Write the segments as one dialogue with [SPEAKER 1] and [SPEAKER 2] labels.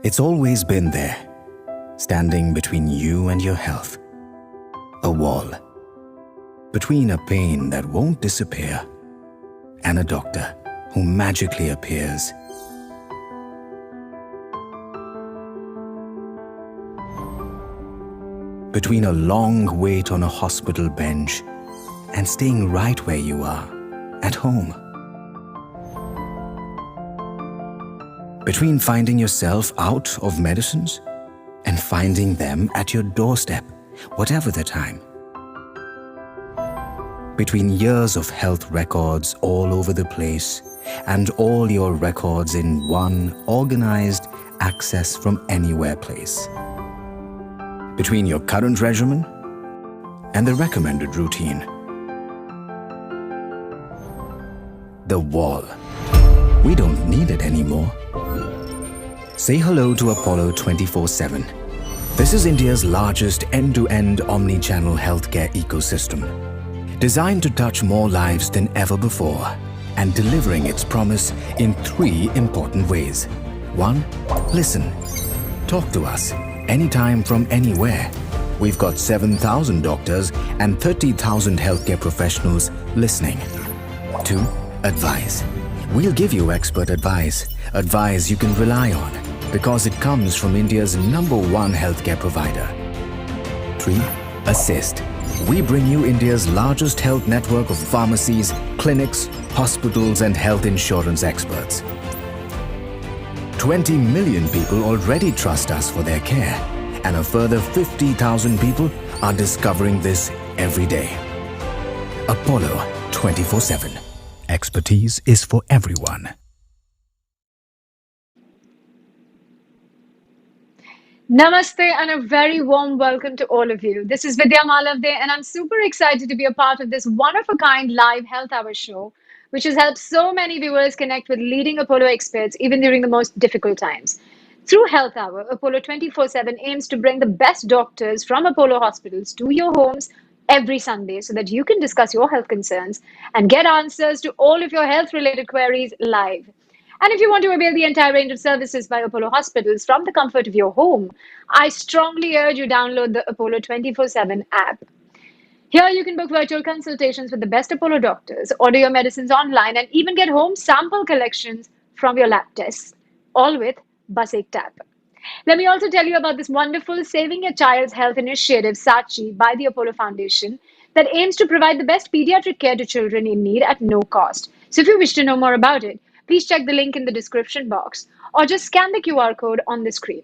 [SPEAKER 1] It's always been there, standing between you and your health. A wall. Between a pain that won't disappear and a doctor who magically appears. Between a long wait on a hospital bench and staying right where you are, at home. Between finding yourself out of medicines and finding them at your doorstep, whatever the time. Between years of health records all over the place and all your records in one organized access from anywhere place. Between your current regimen and the recommended routine. The wall. We don't need it anymore. Say hello to Apollo 24/7. This is India's largest end-to-end omni-channel healthcare ecosystem, designed to touch more lives than ever before and delivering its promise in 3 important ways. 1. Listen. Talk to us anytime from anywhere. We've got 7,000 doctors and 30,000 healthcare professionals listening. 2. Advise. We'll give you expert advice you can rely on because it comes from India's #1 healthcare provider. 3. Assist. We bring you India's largest health network of pharmacies, clinics, hospitals and health insurance experts. 20 million people already trust us for their care, and a further 50,000 people are discovering this every day. Apollo 24/7. Expertise is for everyone.
[SPEAKER 2] Namaste and a very warm welcome to all of you. This is Vidya Malavde and I'm super excited to be a part of this one-of-a-kind live health hour show, which has helped so many viewers connect with leading Apollo experts even during the most difficult times. Through Health Hour, Apollo 24/7 aims to bring the best doctors from Apollo hospitals to your homes every Sunday so that you can discuss your health concerns and get answers to all of your health-related queries live. And if you want to avail the entire range of services by Apollo Hospitals from the comfort of your home, I strongly urge you download the Apollo 24/7 app. Here you can book virtual consultations with the best Apollo doctors, order your medicines online, and even get home sample collections from your lab tests, all with bus ek tap. Let me also tell you about this wonderful Saving Your Child's Health initiative, Sarath G, by the Apollo Foundation, that aims to provide the best pediatric care to children in need at no cost. So if you wish to know more about it, please check the link in the description box or just scan the QR code on the screen.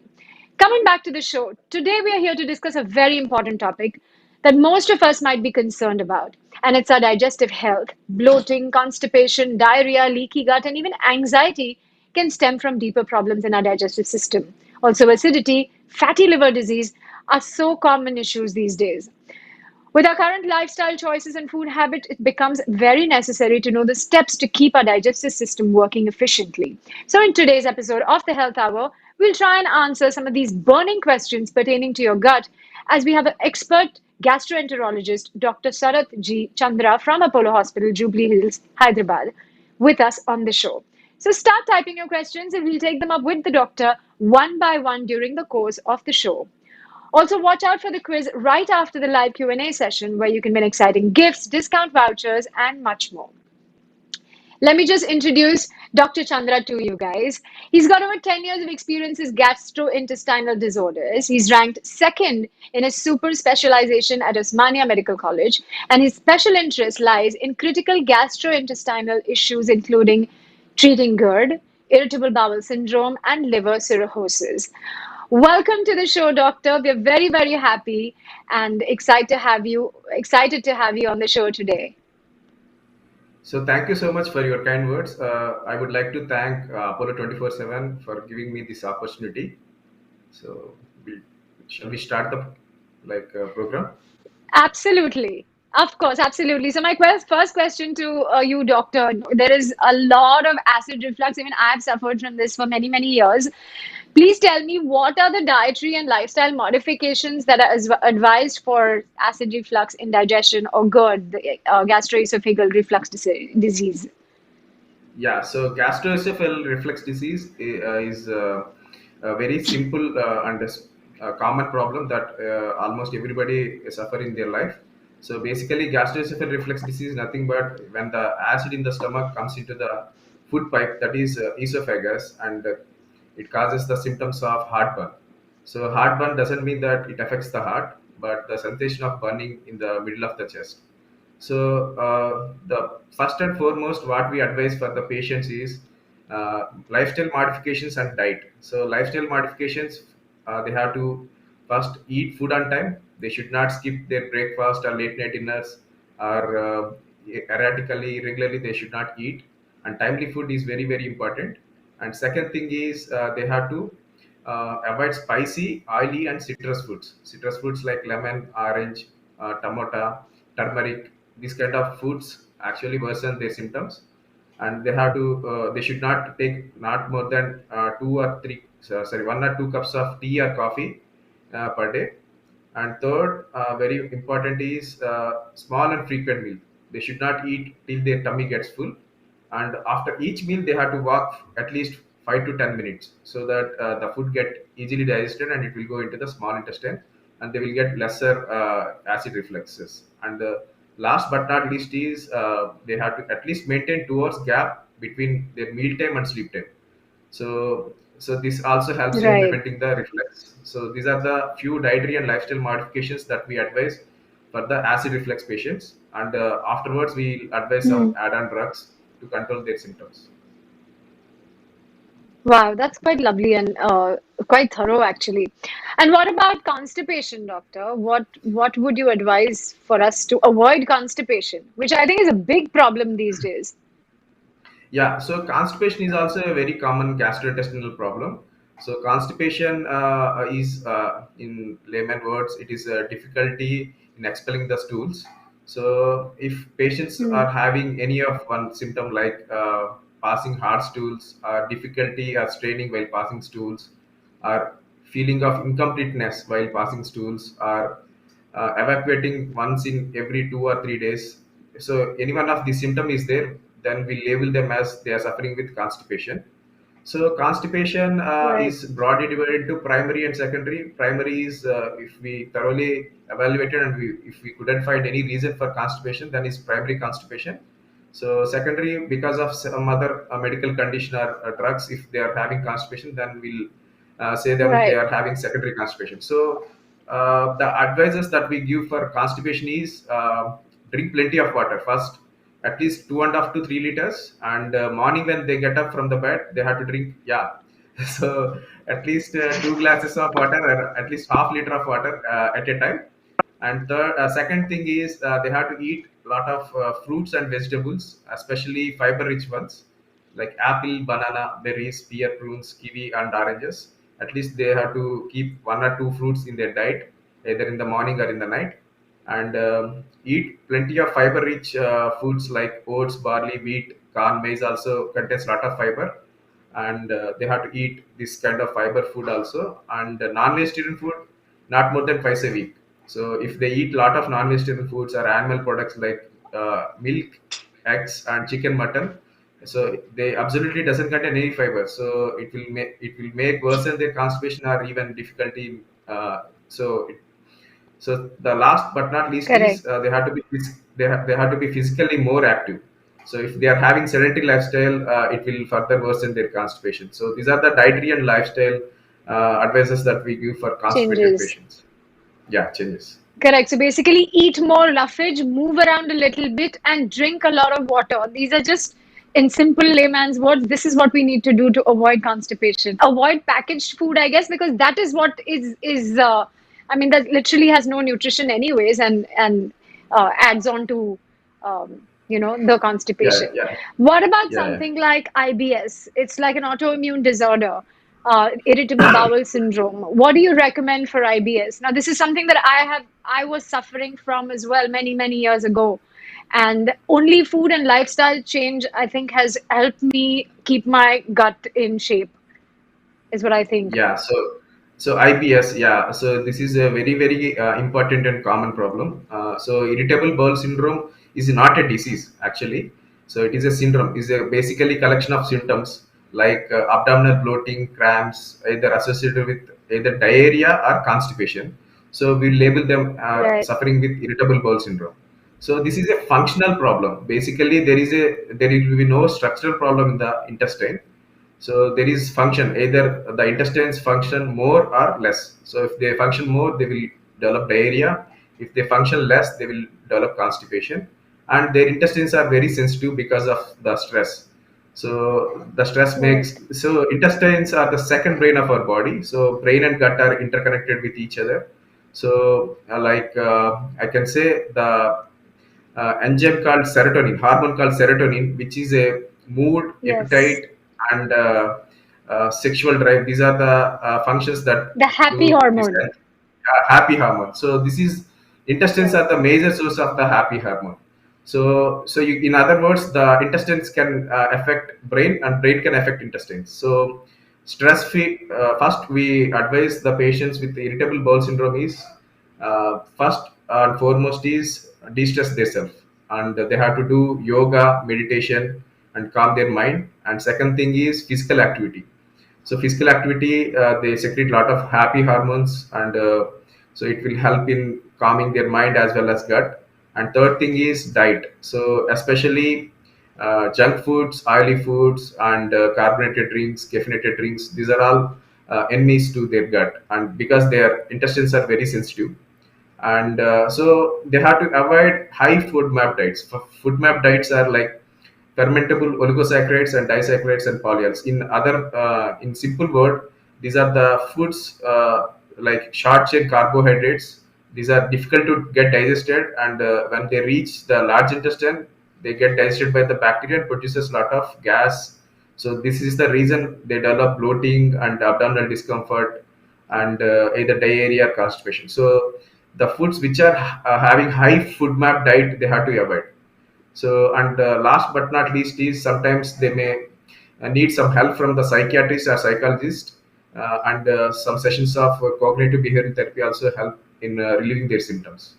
[SPEAKER 2] Coming back to the show, today we are here to discuss a very important topic that most of us might be concerned about, and it's our digestive health. Bloating, constipation, diarrhea, leaky gut, and even anxiety can stem from deeper problems in our digestive system. Also, acidity, fatty liver disease are so common issues these days. With our current lifestyle choices and food habit, it becomes very necessary to know the steps to keep our digestive system working efficiently. So in today's episode of the Health Hour, we'll try and answer some of these burning questions pertaining to your gut as we have an expert gastroenterologist, Dr. Sarath G. Chandra from Apollo Hospitals Jubilee Hills, Hyderabad, with us on the show. So start typing your questions and we'll take them up with the doctor one by one during the course of the show. Also, watch out for the quiz right after the live Q&A session where you can win exciting gifts, discount vouchers, and much more. Let me just introduce Dr. Chandra to you guys. He's got over 10 years of experience in gastrointestinal disorders. He's ranked second in his super specialization at Osmania Medical College, and his special interest lies in critical gastrointestinal issues, including treating GERD, irritable bowel syndrome, and liver cirrhosis. Welcome to the show, Doctor. We're very, very happy and excited to have you on the show today.
[SPEAKER 3] So thank you so much for your kind words. I would like to thank Apollo 24/7 for giving me this opportunity. So shall we start the program?
[SPEAKER 2] Absolutely. Of course, absolutely. So my first question to you, doctor, there is a lot of acid reflux. Even I've suffered from this for many, many years. Please tell me, what are the dietary and lifestyle modifications that are advised for acid reflux, indigestion, or GERD, the gastroesophageal reflux disease?
[SPEAKER 3] Yeah, so gastroesophageal reflux disease is a very simple and common problem that almost everybody suffer in their life. So basically, gastroesophageal reflux disease is nothing but when the acid in the stomach comes into the food pipe, that is esophagus, and it causes the symptoms of heartburn. So heartburn doesn't mean that it affects the heart, but the sensation of burning in the middle of the chest. So the first and foremost, what we advise for the patients is lifestyle modifications and diet. So lifestyle modifications, they have to first eat food on time. They should not skip their breakfast or late night dinners, or erratically, irregularly. They should not eat. And timely food is very very important. And second thing is they have to avoid spicy, oily, and citrus foods. Citrus foods like lemon, orange, tomato, turmeric. These kind of foods actually worsen their symptoms, and they have to. They should not take not more than two or three. Sorry, 1 or 2 cups of tea or coffee per day. And third, very important is small and frequent meal. They should not eat till their tummy gets full, and after each meal they have to walk at least 5 to 10 minutes so that the food get easily digested and it will go into the small intestine, and they will get lesser acid refluxes. And the last but not least is they have to at least maintain 2 hours gap between their meal time and sleep time. So this also helps in
[SPEAKER 2] Right.
[SPEAKER 3] preventing the reflux. So these are the few dietary and lifestyle modifications that we advise for the acid reflux patients, and afterwards we advise
[SPEAKER 2] Hmm.
[SPEAKER 3] some add-on drugs to control their symptoms.
[SPEAKER 2] Wow, that's quite lovely and quite thorough actually. And what about constipation, doctor? What would you advise for us to avoid constipation, which I think is a big problem these days?
[SPEAKER 3] Yeah, so constipation is also a very common gastrointestinal problem. So constipation is, in layman words, it is a difficulty in expelling the stools. So if patients
[SPEAKER 2] Hmm.
[SPEAKER 3] are having any of one symptom like passing hard stools, or difficulty or straining while passing stools, or feeling of incompleteness while passing stools, or evacuating once in every 2 or 3 days. So any one of the symptom is there, then we label them as they are suffering with constipation. So constipation
[SPEAKER 2] Right.
[SPEAKER 3] is broadly divided into primary and secondary. Primary is if we thoroughly evaluated and if we couldn't find any reason for constipation, then it's primary constipation. So secondary, because of some other medical condition or drugs, if they are having constipation, then we'll say them they
[SPEAKER 2] Right.
[SPEAKER 3] are having secondary constipation. So the advices that we give for constipation is drink plenty of water first, at least 2.5 to 3 liters, and morning when they get up from the bed they have to drink, yeah, so at least 2 glasses of water, or at least half liter of water at a time. And second thing is they have to eat a lot of fruits and vegetables, especially fiber rich ones like apple, banana, berries, pear, prunes, kiwi, and oranges. At least they have to keep 1 or 2 fruits in their diet, either in the morning or in the night. And eat plenty of fiber rich foods like oats, barley, wheat, corn, maize also contains a lot of fiber, and they have to eat this kind of fiber food also. And non-vegetarian food not more than twice a week. So if they eat a lot of non-vegetarian foods or animal products like milk, eggs, and chicken, mutton, so they absolutely doesn't contain any fiber. So it will make worsen their constipation or even difficulty. So so the last but not least
[SPEAKER 2] Correct.
[SPEAKER 3] is they have to be they have to be physically more active. So if they are having sedentary lifestyle, it will further worsen their constipation. So these are the dietary and lifestyle advices that we give for constipated
[SPEAKER 2] Changes.
[SPEAKER 3] patients. Yeah, changes.
[SPEAKER 2] Correct. So basically, eat more roughage, move around a little bit, and drink a lot of water. These are just, in simple layman's words, this is what we need to do to avoid constipation. Avoid packaged food, I guess, because that is what is. I mean, that literally has no nutrition, anyways, and adds on to, the
[SPEAKER 3] Yeah,
[SPEAKER 2] constipation.
[SPEAKER 3] yeah,
[SPEAKER 2] What about
[SPEAKER 3] yeah, yeah.
[SPEAKER 2] something like IBS? It's like an autoimmune disorder, irritable bowel syndrome. What do you recommend for IBS? Now, this is something that I was suffering from as well many, many years ago. And only food and lifestyle change, I think, has helped me keep my gut in shape, is what I think.
[SPEAKER 3] Yeah, so IBS, yeah. So this is a very very important and common problem. So irritable bowel syndrome is not a disease actually. So it is a syndrome. Is a basically collection of symptoms like abdominal bloating, cramps, either associated with either diarrhea or constipation. So we label them
[SPEAKER 2] Right.
[SPEAKER 3] suffering with irritable bowel syndrome. So this is a functional problem. Basically, there will be no structural problem in the intestine. So there is function, either the intestines function more or less. So if they function more, they will develop diarrhea. If they function less, they will develop constipation. And their intestines are very sensitive because of the stress. So the stress
[SPEAKER 2] Right.
[SPEAKER 3] makes, so intestines are the second brain of our body. So brain and gut are interconnected with each other. So I can say the enzyme called serotonin, hormone called serotonin, which is a mood,
[SPEAKER 2] Yes.
[SPEAKER 3] appetite, and sexual drive. These are the functions that
[SPEAKER 2] The happy
[SPEAKER 3] do this
[SPEAKER 2] hormone.
[SPEAKER 3] happy hormone. So this is intestines
[SPEAKER 2] Right.
[SPEAKER 3] are the major source of the happy hormone. In other words, the intestines can affect brain, and brain can affect intestines. So stress free. First, we advise the patients with irritable bowel syndrome is first and foremost is de-stress themselves, and they have to do yoga, meditation, and calm their mind. And second thing is physical activity. So physical activity, they secrete a lot of happy hormones, and so it will help in calming their mind as well as gut. And third thing is diet. So especially junk foods, oily foods, and carbonated drinks, caffeinated drinks, these are all enemies to their gut, and because their intestines are very sensitive. And so they have to avoid high food map diets. Food map diets are like fermentable oligosaccharides and disaccharides and polyols. In simple word, these are the foods like short chain carbohydrates. These are difficult to get digested, and when they reach the large intestine, they get digested by the bacteria and produces a lot of gas. So this is the reason they develop bloating and abdominal discomfort, and either diarrhea or constipation. So the foods which are having high food map diet, they have to avoid. So, and last but not least is sometimes they may need some help from the psychiatrist or psychologist, and some sessions of cognitive behavioral therapy also help in relieving their symptoms.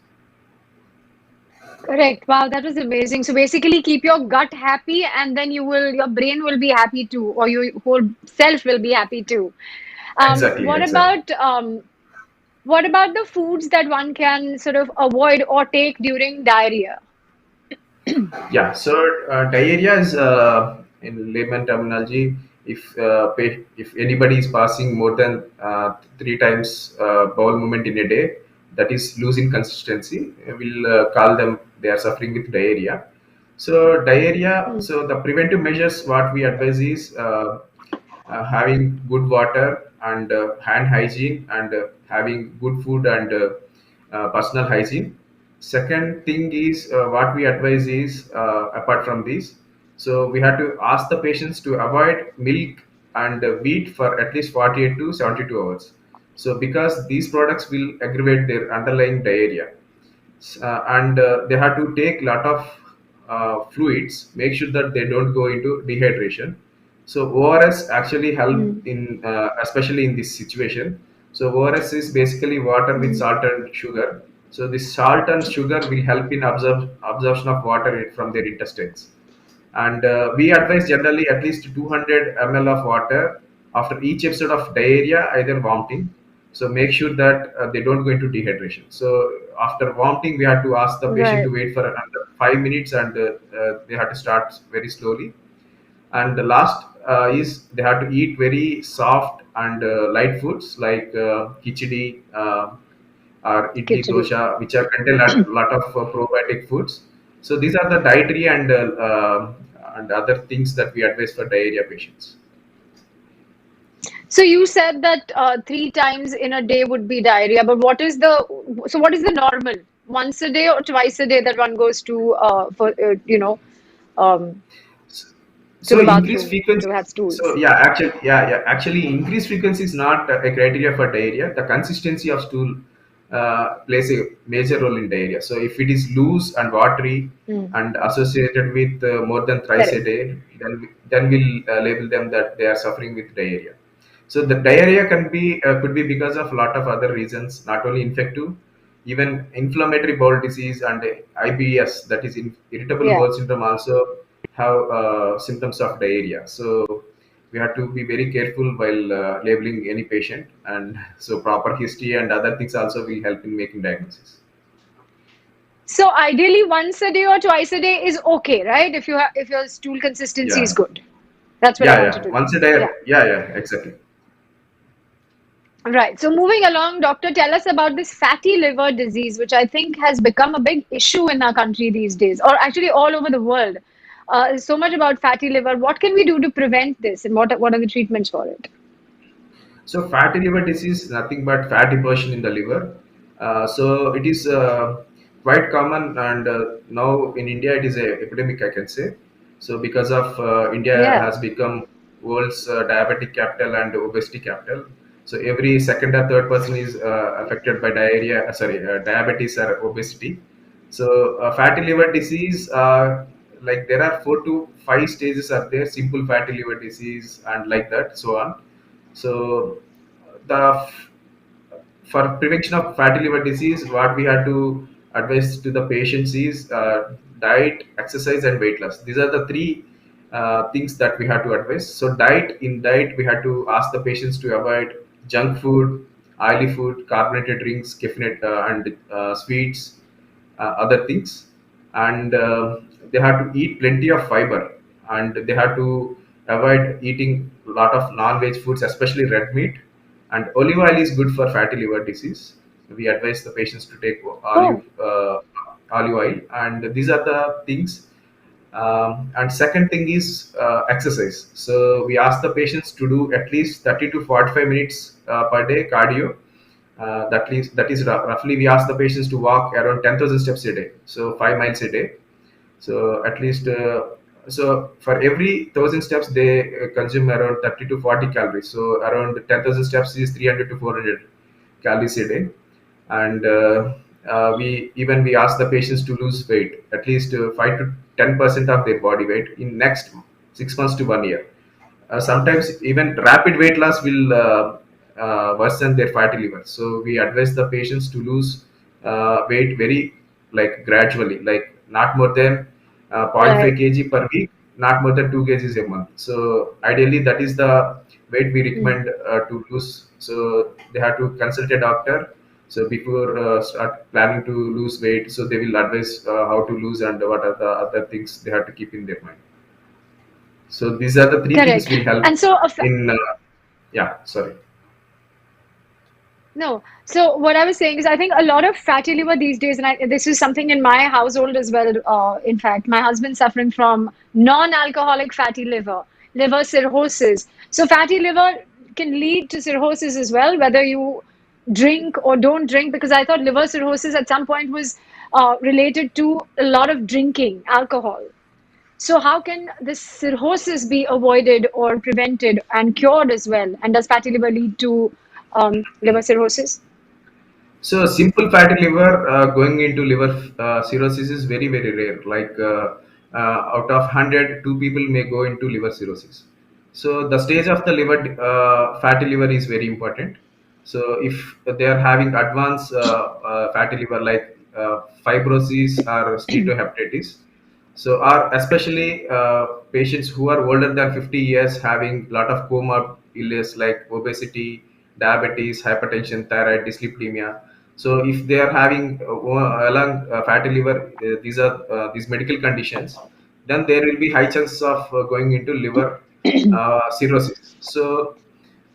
[SPEAKER 2] Correct. Wow, that was amazing. So basically, keep your gut happy, and then your brain will be happy too, or your whole self will be happy too. Um,
[SPEAKER 3] Exactly,
[SPEAKER 2] what
[SPEAKER 3] exactly.
[SPEAKER 2] about um, what about the foods that one can sort of avoid or take during diarrhea?
[SPEAKER 3] Yeah, so diarrhea is, in layman terminology, if anybody is passing more than three times bowel movement in a day, that is losing consistency, we'll call them they are suffering with diarrhea. So diarrhea,
[SPEAKER 2] Hmm.
[SPEAKER 3] so the preventive measures what we advise is having good water and hand hygiene, and having good food and personal hygiene. Second thing is what we advise is apart from this, so we have to ask the patients to avoid milk and wheat for at least 48 to 72 hours. So because these products will aggravate their underlying diarrhea, and they have to take lot of fluids, make sure that they don't go into dehydration. So ORS actually help
[SPEAKER 2] Hmm.
[SPEAKER 3] in especially in this situation. So ORS is basically water with
[SPEAKER 2] Hmm.
[SPEAKER 3] salt and sugar. So this salt and sugar will help in absorption of water from their intestines. And we advise generally at least 200 ml of water after each episode of diarrhea, either vomiting. So make sure that they don't go into dehydration. So after vomiting, we have to ask the patient
[SPEAKER 2] Right.
[SPEAKER 3] to wait for another 5 minutes, and they have to start very slowly. And the last is they have to eat very soft and light foods like khichdi, or idli
[SPEAKER 2] Khichdi.
[SPEAKER 3] dosha, which are contain lot of probiotic foods. So these are the dietary and other things that we advise for diarrhea patients.
[SPEAKER 2] So you said that three times in a day would be diarrhea, but what is the normal? Once a day or twice a day that one goes to for um, to
[SPEAKER 3] So
[SPEAKER 2] the
[SPEAKER 3] increased
[SPEAKER 2] bathroom
[SPEAKER 3] frequency.
[SPEAKER 2] to have
[SPEAKER 3] So
[SPEAKER 2] stools?
[SPEAKER 3] actually, increased frequency is not a criteria for diarrhea. The consistency of stool plays a major role in diarrhea. So if it is loose and watery
[SPEAKER 2] Hmm.
[SPEAKER 3] and associated with more than thrice a
[SPEAKER 2] Correct.
[SPEAKER 3] day, then we'll label them that they are suffering with diarrhea. So the diarrhea can be could be because of a lot of other reasons, not only infective, even inflammatory bowel disease and IBS, that is irritable
[SPEAKER 2] Yeah.
[SPEAKER 3] bowel syndrome, also have symptoms of diarrhea. So we have to be very careful while labeling any patient, and so proper history and other things also will help in making diagnosis.
[SPEAKER 2] So ideally, once a day or twice a day is okay, right? If your stool consistency is
[SPEAKER 3] Yeah,
[SPEAKER 2] good. That's what I
[SPEAKER 3] yeah,
[SPEAKER 2] wanted
[SPEAKER 3] yeah.
[SPEAKER 2] to know.
[SPEAKER 3] Once a day.
[SPEAKER 2] Yeah.
[SPEAKER 3] Yeah, yeah, exactly.
[SPEAKER 2] Right. So moving along, doctor, tell us about this fatty liver disease, which I think has become a big issue in our country these days, or actually all over the world. So much about fatty liver. What can we do to prevent this, and what are the treatments for it?
[SPEAKER 3] So fatty liver disease, nothing but fat deposition in the liver. So it is quite common, and now in India it is a epidemic, I can say. So because of India
[SPEAKER 2] Yeah.
[SPEAKER 3] has become world's diabetic capital and obesity capital. So every second or third person is affected by diabetes or obesity. So fatty liver disease, like there are 4 to 5 stages are there: simple fatty liver disease and like that, so on. So the for prevention of fatty liver disease, what we have to advise to the patients is diet, exercise, and weight loss. These are the three things that we have to advise. So diet, we have to ask the patients to avoid junk food, oily food, carbonated drinks, caffeinated and sweets, other things, and they have to eat plenty of fiber, and they have to avoid eating a lot of non-veg foods, especially red meat. And olive oil is good for fatty liver disease. We advise the patients to take
[SPEAKER 2] Oh,
[SPEAKER 3] olive oil, and these are the things. And second thing is exercise. So we ask the patients to do at least 30 to 45 minutes per day cardio. That is roughly, we ask the patients to walk around 10,000 steps a day, so 5 miles a day. So at least, so for every 1,000 steps they consume around 30 to 40 calories. So around 10,000 steps is 300 to 400 calories a day. And we ask the patients to lose weight, at least 5 to 10% of their body weight in next 6 months to 1 year. Sometimes even rapid weight loss will worsen their fatty liver. So we advise the patients to lose weight very, like, gradually, like not more than zero point 0.5
[SPEAKER 2] right.
[SPEAKER 3] kg per week, not more than 2 kgs a month. So ideally, that is the weight we
[SPEAKER 2] Mm.
[SPEAKER 3] recommend to lose. So they have to consult a doctor. So before start planning to lose weight, so they will advise how to lose and what are the other things they have to keep in their mind. So these are the three things
[SPEAKER 2] Correct.
[SPEAKER 3] will help
[SPEAKER 2] And so,
[SPEAKER 3] in. Yeah, sorry.
[SPEAKER 2] no. So what I was saying is, I think a lot of fatty liver these days, and this is something in my household as well. In fact, my husband's suffering from non-alcoholic fatty liver, liver cirrhosis. So fatty liver can lead to cirrhosis as well, whether you drink or don't drink. Because I thought liver cirrhosis at some point was related to a lot of drinking alcohol. So how can this cirrhosis be avoided or prevented and cured as well? And does fatty liver lead to liver cirrhosis?
[SPEAKER 3] So simple fatty liver going into liver cirrhosis is very very rare. Like out of 100, 2 people may go into liver cirrhosis. So the stage of the liver fatty liver is very important. So if they are having advanced fatty liver, like fibrosis or steatohepatitis, so are especially patients who are older than 50 years, having a lot of comorbid illness like obesity, diabetes, hypertension, thyroid, dyslipidemia. So if they are having along fatty liver, these are these medical conditions, then there will be high chances of going into liver cirrhosis. So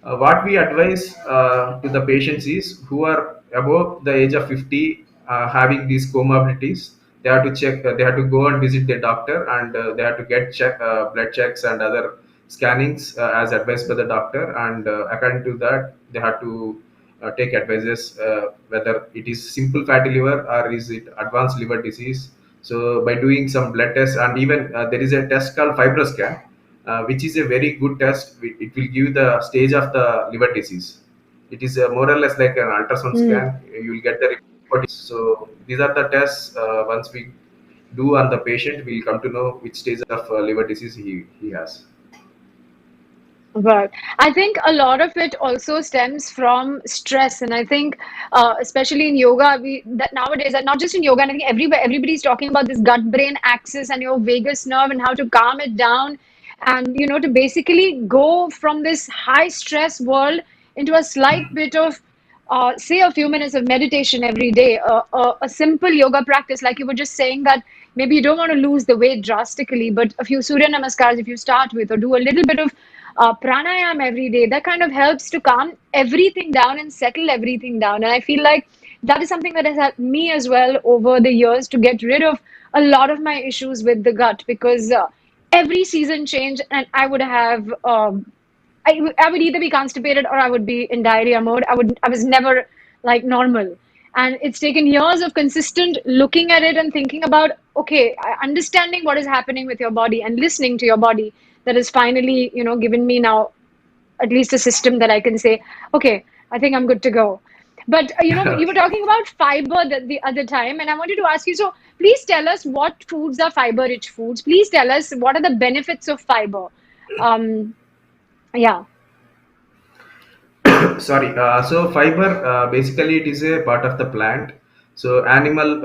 [SPEAKER 3] what we advise to the patients is who are above the age of 50, having these comorbidities, they have to check, they have to go and visit their doctor, and they have to get blood checks and other scannings as advised by the doctor, and according to that they have to take advices whether it is simple fatty liver or is it advanced liver disease. So by doing some blood tests, and even there is a test called fibroscan, which is a very good test. It will give the stage of the liver disease. It is more or less like an ultrasound
[SPEAKER 2] Mm.
[SPEAKER 3] scan. You will get the report. So these are the tests. Once we do on the patient, we'll come to know which stage of liver disease he has.
[SPEAKER 2] Right. I think a lot of it also stems from stress, and I think, especially in yoga, we that nowadays, not just in yoga, and I think everywhere, everybody's talking about this gut-brain axis and your vagus nerve and how to calm it down. and to basically go from this high stress world into a slight bit of say a few minutes of meditation every day, a simple yoga practice, like you were just saying, that maybe you don't want to lose the weight drastically, but a few surya namaskars if you start with, or do a little bit of pranayam every day, that kind of helps to calm everything down and settle everything down. And I feel like that is something that has helped me as well over the years to get rid of a lot of my issues with the gut, because every season change and I would have I would either be constipated or I would be in diarrhea mode. I was never like normal. And it's taken years of consistent looking at it and thinking about, okay, understanding what is happening with your body and listening to your body, that has finally, given me now at least a system that I can say, okay, I think I'm good to go. But you were talking about fiber the other time, and I wanted to ask you. So please tell us what foods are fiber-rich foods. Please tell us what are the benefits of fiber. Um, yeah,
[SPEAKER 3] Sorry. So fiber, basically it is a part of the plant. So animal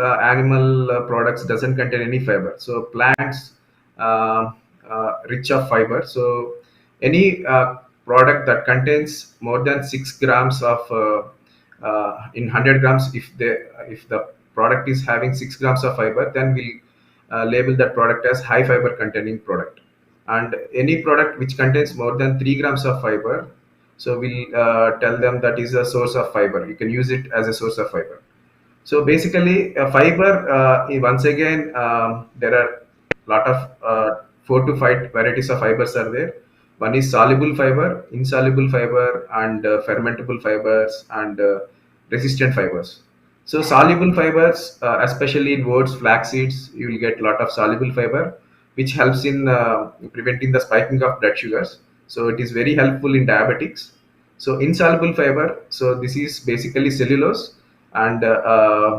[SPEAKER 3] products doesn't contain any fiber. So plants rich of fiber. So any product that contains more than 6 grams of in 100 grams, if the product is having 6 grams of fiber, then we'll label that product as high fiber containing product. And any product which contains more than 3 grams of fiber, so we'll tell them that is a source of fiber. You can use it as a source of fiber. So basically, fiber, once again, there are lot of 4 to 5 varieties of fibers are there. One is soluble fiber, insoluble fiber, and fermentable fibers, and resistant fibers. So soluble fibers, especially in oats, flax seeds, you will get a lot of soluble fiber, which helps in preventing the spiking of blood sugars. So it is very helpful in diabetics. So insoluble fiber, so this is basically cellulose, and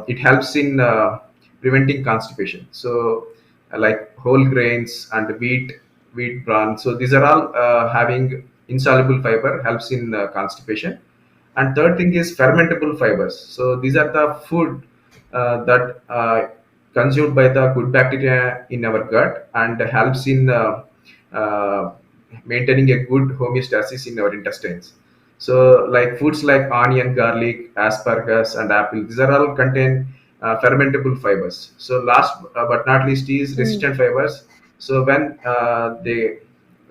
[SPEAKER 3] it helps in preventing constipation. So like whole grains and wheat bran, so these are all having insoluble fiber, helps in constipation. And third thing is fermentable fibers. So these are the food that consumed by the good bacteria in our gut and helps in uh, maintaining a good homeostasis in our intestines. So like foods like onion, garlic, asparagus, and apple, these are all contain fermentable fibers. So last but not least is
[SPEAKER 2] mm,
[SPEAKER 3] resistant fibers. So when they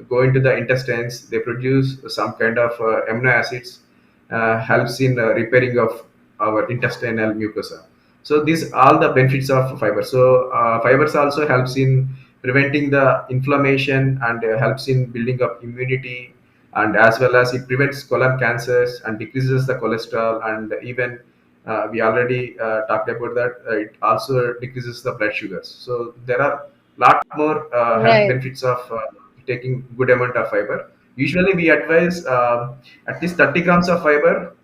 [SPEAKER 3] go into the intestines, they produce some kind of amino acids, helps in repairing of our intestinal mucosa. So these all the benefits of fiber. So fibers also helps in preventing the inflammation and helps in building up immunity, and as well as it prevents colon cancers and decreases the cholesterol, and even we already talked about that, it also decreases the blood sugars. So there are lot more health
[SPEAKER 2] right.
[SPEAKER 3] benefits of taking good amount of fiber. Usually we advise at least 30 grams of fiber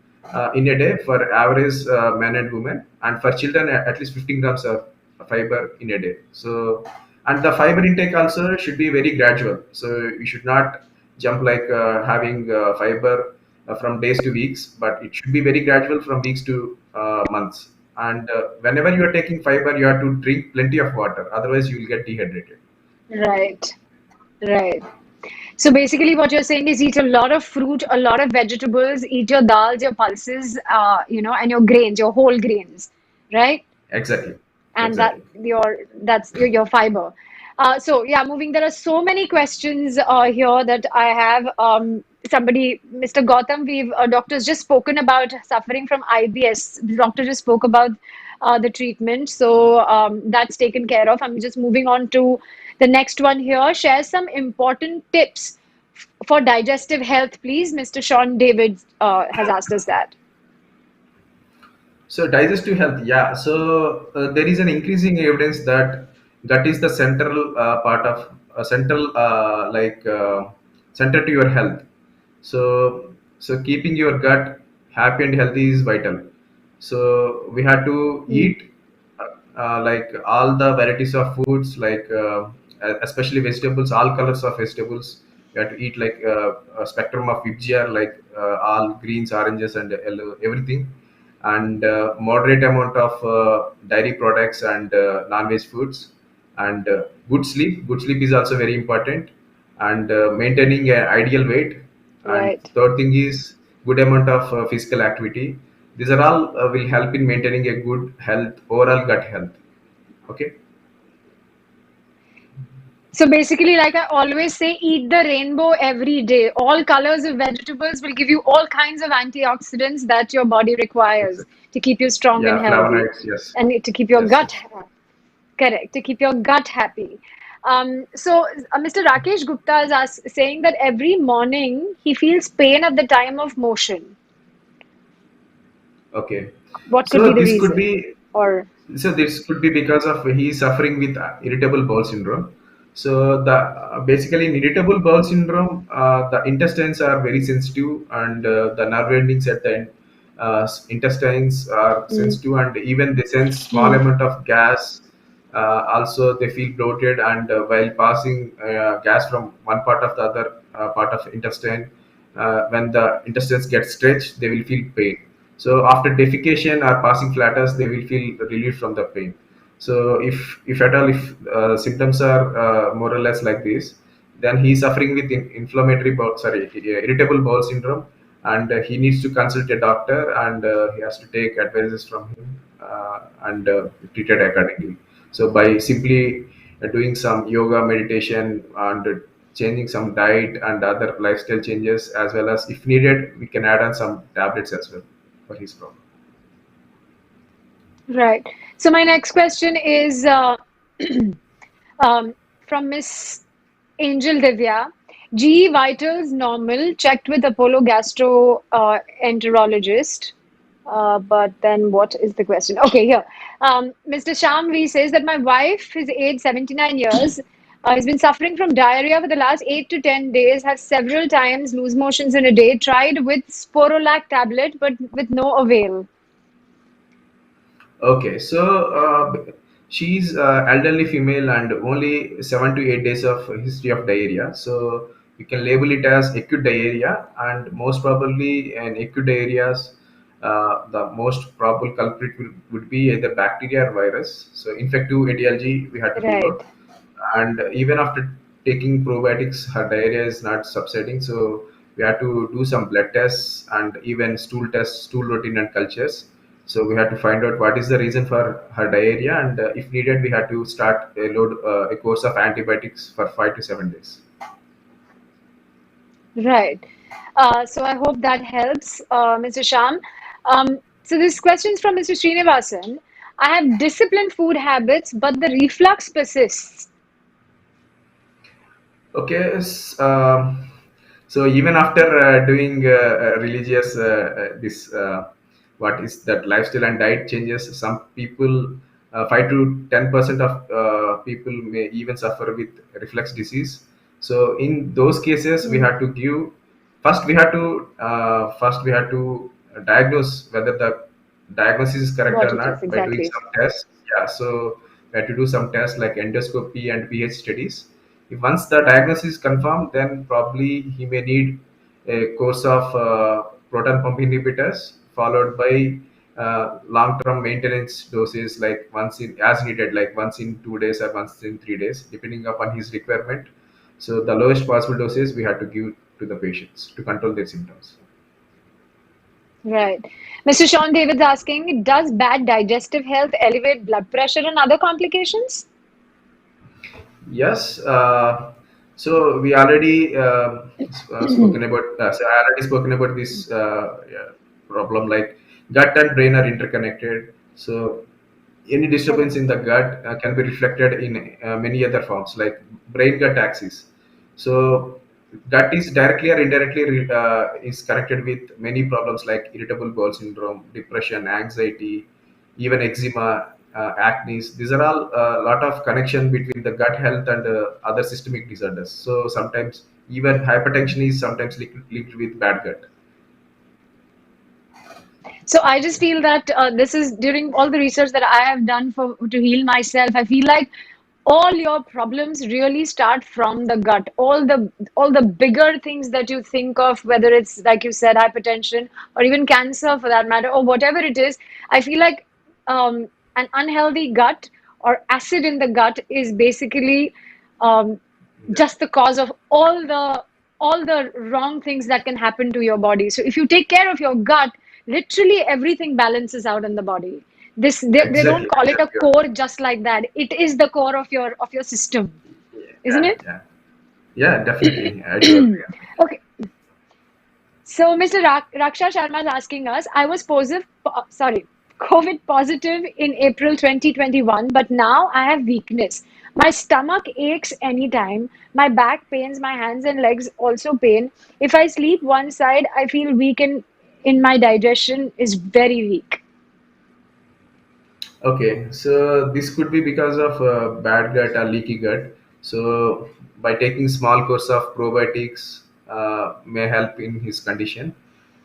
[SPEAKER 3] in a day for average men and women, and for children at least 15 grams of fiber in a day. So, and the fiber intake also should be very gradual. So you should not jump like having fiber from days to weeks, but it should be very gradual from weeks to months. And whenever you are taking fiber, you have to drink plenty of water, otherwise you will get dehydrated.
[SPEAKER 2] Right, right. So basically, what you're saying is eat a lot of fruit, a lot of vegetables, eat your dals, your pulses, and your grains, your whole grains, right?
[SPEAKER 3] Exactly.
[SPEAKER 2] And
[SPEAKER 3] Exactly.
[SPEAKER 2] that's your fiber. So yeah, moving. There are so many questions here that I have. Somebody, Mr. Gautam, we've doctors just spoken about suffering from IBS. The doctor just spoke about the treatment, so that's taken care of. I'm just moving on to the next one here. Share some important tips for digestive health, please. Mr. Sean David has asked us that.
[SPEAKER 3] So digestive health, yeah. So there is an increasing evidence that gut is the central part of central center to your health. So keeping your gut happy and healthy is vital. So we have to
[SPEAKER 2] Hmm.
[SPEAKER 3] eat like all the varieties of foods, like especially vegetables, all colors of vegetables. We have to eat like a spectrum of VGR, like all greens, oranges, and yellow, everything, and moderate amount of dairy products and non-veg foods, and good sleep. Good sleep is also very important, and maintaining an ideal weight. And
[SPEAKER 2] Right.
[SPEAKER 3] third thing is good amount of physical activity. These are all will help in maintaining a good health, overall gut health. Okay.
[SPEAKER 2] So basically, like I always say, eat the rainbow every day. All colors of vegetables will give you all kinds of antioxidants that your body requires to keep you strong and
[SPEAKER 3] Yeah,
[SPEAKER 2] healthy,
[SPEAKER 3] flavonoids. Yes,
[SPEAKER 2] and to keep your
[SPEAKER 3] yes,
[SPEAKER 2] gut
[SPEAKER 3] yes.
[SPEAKER 2] correct, to keep your gut happy. Mr. Rakesh Gupta is saying that every morning he feels pain at the time of motion.
[SPEAKER 3] Okay.
[SPEAKER 2] What could be
[SPEAKER 3] So
[SPEAKER 2] the
[SPEAKER 3] this could
[SPEAKER 2] reason?
[SPEAKER 3] be
[SPEAKER 2] Or
[SPEAKER 3] so this could be because of he is suffering with irritable bowel syndrome. So the basically in irritable bowel syndrome, the intestines are very sensitive, and the nerve endings at the intestines are
[SPEAKER 2] mm,
[SPEAKER 3] sensitive, and even they sense small
[SPEAKER 2] mm,
[SPEAKER 3] amount of gas. Also, they feel bloated, and while passing gas from one part of the other part of intestine, when the intestines get stretched, they will feel pain. So after defecation or passing flatters, they will feel relief from the pain. So if at all if symptoms are more or less like this, then he is suffering with irritable bowel syndrome, and he needs to consult a doctor, and he has to take advices from him, and treated accordingly. So by simply doing some yoga, meditation, and changing some diet and other lifestyle changes, as well as if needed, we can add on some tablets as well for his problem.
[SPEAKER 2] right. So my next question is um, from Miss Angel Divya. GE vitals normal, checked with Apollo gastroenterologist. But then what is the question? Okay, here. Mr. Sham V says that my wife is aged 79 years, has been suffering from diarrhea for the last 8 to 10 days, has several times loose motions in a day, tried with Sporolac tablet, but with no avail.
[SPEAKER 3] Okay, so she's elderly female and only 7 to 8 days of history of diarrhea. So we can label it as acute diarrhea, and most probably in acute diarrheas, the most probable culprit would be either bacteria or virus. So infective etiology we had to rule
[SPEAKER 2] Right.
[SPEAKER 3] out, and even after taking probiotics, her diarrhea is not subsiding. So we had to do some blood tests and even stool tests, stool routine and cultures. So we had to find out what is the reason for her diarrhea, and if needed, we had to start a course of antibiotics for 5 to 7 days.
[SPEAKER 2] Right. So I hope that helps, Mr. Sham. So this question is from Mr. Srinivasan. I have disciplined food habits, but the reflux persists.
[SPEAKER 3] Okay, so even after doing religious this what is that lifestyle and diet changes, some people 5 to 10% of people may even suffer with reflux disease. So in those cases, we
[SPEAKER 2] Mm,
[SPEAKER 3] had to give first we had to diagnose whether the diagnosis is correct
[SPEAKER 2] what
[SPEAKER 3] or
[SPEAKER 2] it is
[SPEAKER 3] not by doing
[SPEAKER 2] exactly.
[SPEAKER 3] some tests. Yeah, so we had to do some tests like endoscopy and pH studies. If once the diagnosis is confirmed, then probably he may need a course of proton pump inhibitors followed by long-term maintenance doses like once in as needed, like once in 2 days or once in 3 days, depending upon his requirement. So the lowest possible doses we have to give to the patients to control their symptoms.
[SPEAKER 2] Right. Mr. Sean David's asking, does bad digestive health elevate blood pressure and other complications?
[SPEAKER 3] Yes. So we already spoken about. So I already spoken about this yeah, problem. Like gut and brain are interconnected. So any disturbance in
[SPEAKER 2] Correct.
[SPEAKER 3] the gut can be reflected in many other forms, like brain gut axis. So gut is directly or indirectly is connected with many problems like irritable bowel syndrome, depression, anxiety, even eczema, acne. These are all a lot of connection between the gut health and other systemic disorders. So sometimes even hypertension is sometimes linked with bad gut.
[SPEAKER 2] So I just feel that this is during all the research that I have done for to heal myself. I feel like all your problems really start from the gut. All the bigger things that you think of, whether it's like you said, hypertension or even cancer for that matter, or whatever it is, I feel like an unhealthy gut or acid in the gut is basically um,
[SPEAKER 3] Yeah.
[SPEAKER 2] just the cause of all the wrong things that can happen to your body. So if you take care of your gut, literally everything balances out in the body. They don't
[SPEAKER 3] Exactly.
[SPEAKER 2] call it a
[SPEAKER 3] Exactly.
[SPEAKER 2] core just like that. It is the core of your system, isn't
[SPEAKER 3] Yeah.
[SPEAKER 2] it?
[SPEAKER 3] Yeah. Yeah. Definitely. I do agree on that.
[SPEAKER 2] Okay. So, Mr. Raksha Sharma is asking us, I was COVID positive in April 2021, but now I have weakness. My stomach aches anytime. My back pains, my hands and legs also pain. If I sleep one side, I feel weak and in my digestion is very weak.
[SPEAKER 3] Okay, so this could be because of bad gut or leaky gut. So by taking small course of probiotics may help in his condition,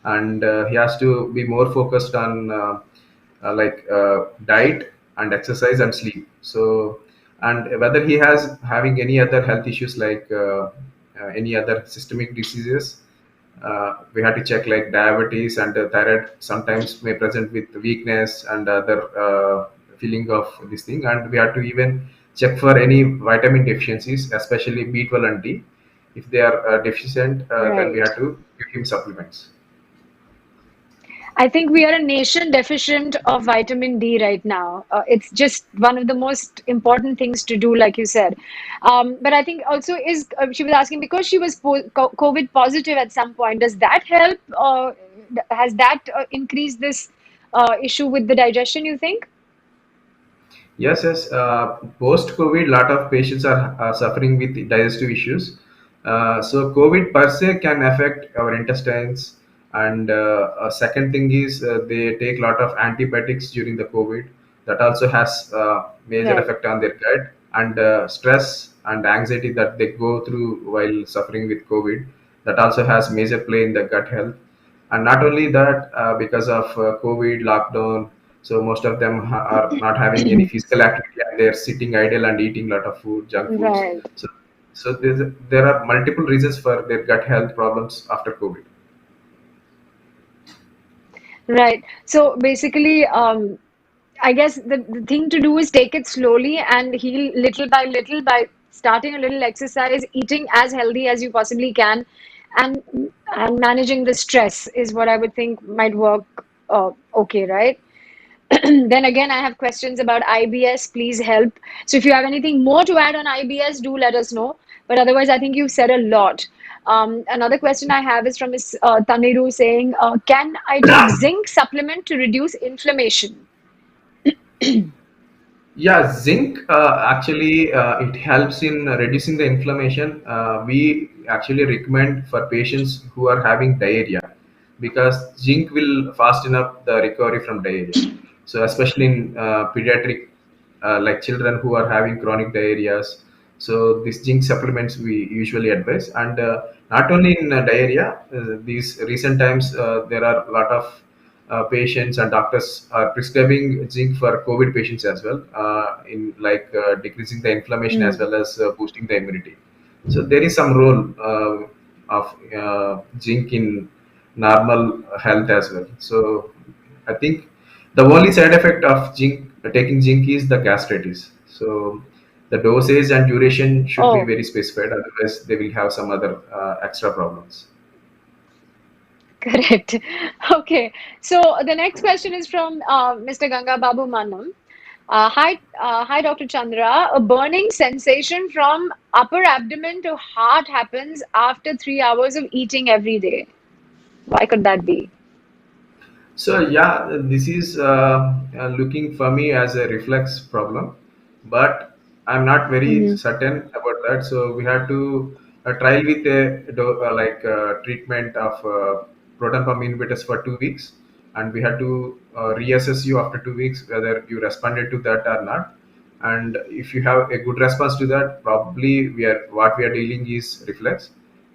[SPEAKER 3] and he has to be more focused on diet and exercise and sleep. So and whether he has having any other health issues like any other systemic diseases, we had to check like diabetes and thyroid sometimes may present with weakness and other feeling of this thing, and we had to even check for any vitamin deficiencies, especially B12 and D. If they are deficient, then we
[SPEAKER 2] Right.
[SPEAKER 3] had to give him supplements.
[SPEAKER 2] I think we are a nation deficient of vitamin D right now. It's just one of the most important things to do, like you said. But I think also she was asking because she was COVID positive at some point. Does that help? Has that increased this issue with the digestion, you think?
[SPEAKER 3] Yes, yes. Post COVID, lot of patients are suffering with digestive issues. So COVID per se can affect our intestines. And a second thing is they take a lot of antibiotics during the COVID. That also has major
[SPEAKER 2] Right.
[SPEAKER 3] effect on their gut, and stress and anxiety that they go through while suffering with COVID. That also has major play in the gut health. And not only that, because of COVID lockdown, so most of them are not having any physical activity, and they're sitting idle and eating a lot of food, junk foods.
[SPEAKER 2] Right.
[SPEAKER 3] So there are multiple reasons for their gut health problems after COVID.
[SPEAKER 2] Right. So basically, I guess the thing to do is take it slowly and heal little by little by starting a little exercise, eating as healthy as you possibly can, and and managing the stress is what I would think might work. Okay, right? Then again, I have questions about IBS. Please help. So if you have anything more to add on IBS, do let us know. But otherwise, I think you've said a lot. Another question I have is from Ms. Taniru saying, can I take zinc supplement to reduce inflammation?
[SPEAKER 3] Yeah, zinc actually it helps in reducing the inflammation. We actually recommend for patients who are having diarrhea, because zinc will fasten up the recovery from diarrhea. So especially in pediatric, like children who are having chronic diarrheas. So these zinc supplements we usually advise, and not only in diarrhea. These recent times there are a lot of patients and doctors are prescribing zinc for COVID patients as well, in decreasing the inflammation as
[SPEAKER 2] Hmm.
[SPEAKER 3] well as boosting the immunity. So there is some role of zinc in normal health as well. So I think the only side effect of zinc taking zinc is the gastritis. So the dosage and duration should be
[SPEAKER 2] Oh,
[SPEAKER 3] very specified, otherwise they will have some other extra problems.
[SPEAKER 2] correct. Okay. So the next question is from Mr. Ganga Babu Manam. Hi, Dr. Chandra. A burning sensation from upper abdomen to heart happens after 3 hours of eating every day. Why could that be?
[SPEAKER 3] So yeah, this is looking for me as a reflex problem, but I'm not very
[SPEAKER 2] Hmm.
[SPEAKER 3] certain about that. So we had to trial with a treatment of proton pump inhibitors for 2 weeks, and we had to reassess you after 2 weeks whether you responded to that or not. And if you have a good response to that, probably we are dealing is reflex.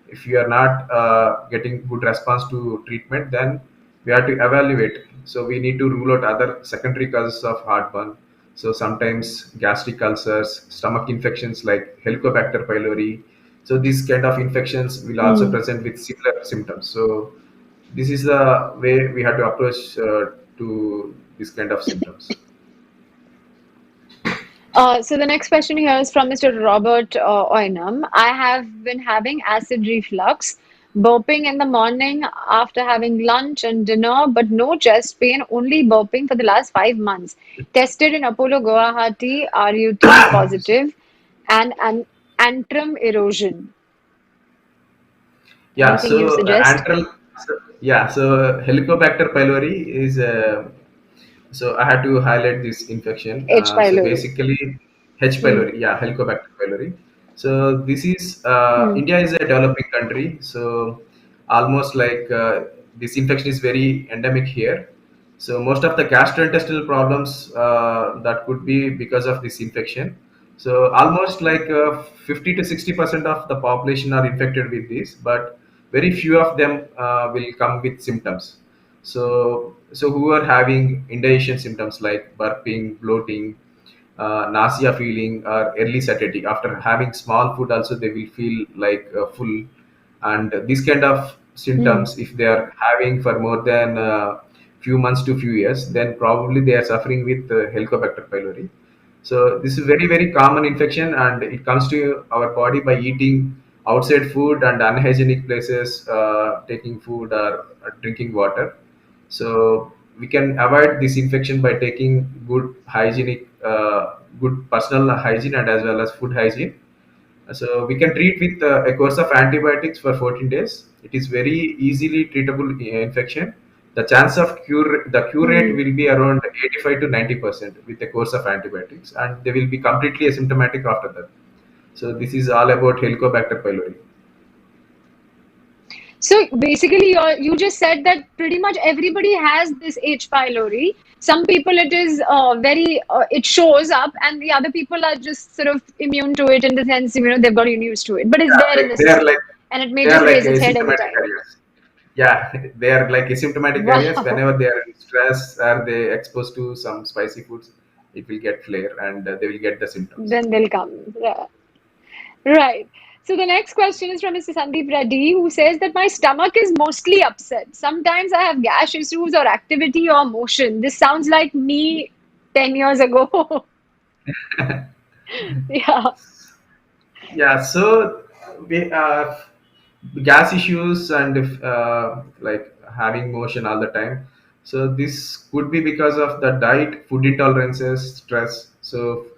[SPEAKER 3] If you are not getting good response to treatment, then we have to evaluate. So we need to rule out other secondary causes of heartburn. So sometimes gastric ulcers, stomach infections like Helicobacter pylori. So these kind of infections will also
[SPEAKER 2] Hmm.
[SPEAKER 3] present with similar symptoms. So this is the way we have to approach to this kind of symptoms.
[SPEAKER 2] So the next question here is from Mr. Robert Oynam. I have been having acid reflux, burping in the morning after having lunch and dinner, but no chest pain, only burping for the last 5 months. Tested in Apollo Guwahati, RUT positive, and antrum erosion.
[SPEAKER 3] Yeah,
[SPEAKER 2] Anything you
[SPEAKER 3] so
[SPEAKER 2] suggest?
[SPEAKER 3] so Helicobacter pylori is so I had to highlight this infection.
[SPEAKER 2] H.
[SPEAKER 3] So
[SPEAKER 2] pylori.
[SPEAKER 3] basically, H.
[SPEAKER 2] Hmm.
[SPEAKER 3] pylori, yeah, Helicobacter pylori. So this is
[SPEAKER 2] Hmm.
[SPEAKER 3] India is a developing country, so almost like this infection is very endemic here. So most of the gastrointestinal problems that could be because of this infection. So almost like 50 to 60% of the population are infected with this, but very few of them will come with symptoms. So who are having indigestion symptoms like burping, bloating, nausea feeling, or early satiety. After having small food, also they will feel like full, and these kind of
[SPEAKER 2] Hmm.
[SPEAKER 3] symptoms, if they are having for more than few months to few years, then probably they are suffering with Helicobacter pylori. So this is very very common infection, and it comes to our body by eating outside food and unhygienic places, taking food or drinking water. So we can avoid this infection by taking good hygienic, good personal hygiene and as well as food hygiene. So we can treat with a course of antibiotics for 14 days. It is very easily treatable infection. The chance of cure rate
[SPEAKER 2] Hmm.
[SPEAKER 3] will be around 85 to 90% with a course of antibiotics, and they will be completely asymptomatic after that. So this is all about Helicobacter pylori.
[SPEAKER 2] So basically, you just said that pretty much everybody has this H. pylori. Some people it is it shows up, and the other people are just sort of immune to it in the sense, they've gotten used to it. But it's
[SPEAKER 3] Yeah,
[SPEAKER 2] there in the
[SPEAKER 3] they are
[SPEAKER 2] system,
[SPEAKER 3] like
[SPEAKER 2] and it may just raise its head
[SPEAKER 3] asymptomatic
[SPEAKER 2] anytime.
[SPEAKER 3] carriers. Yeah, they are like asymptomatic carriers.
[SPEAKER 2] Wow.
[SPEAKER 3] Whenever they are in stress or they exposed to some spicy foods, it will get flare and they will get the symptoms.
[SPEAKER 2] Then they'll come. Yeah. Right. So the next question is from Mr. Sandeep Reddy, who says that my stomach is mostly upset. Sometimes I have gas issues or activity or motion. This sounds like me 10 years ago. Yeah.
[SPEAKER 3] Yeah, so we gas issues and if, like having motion all the time. So this could be because of the diet, food intolerances, stress. So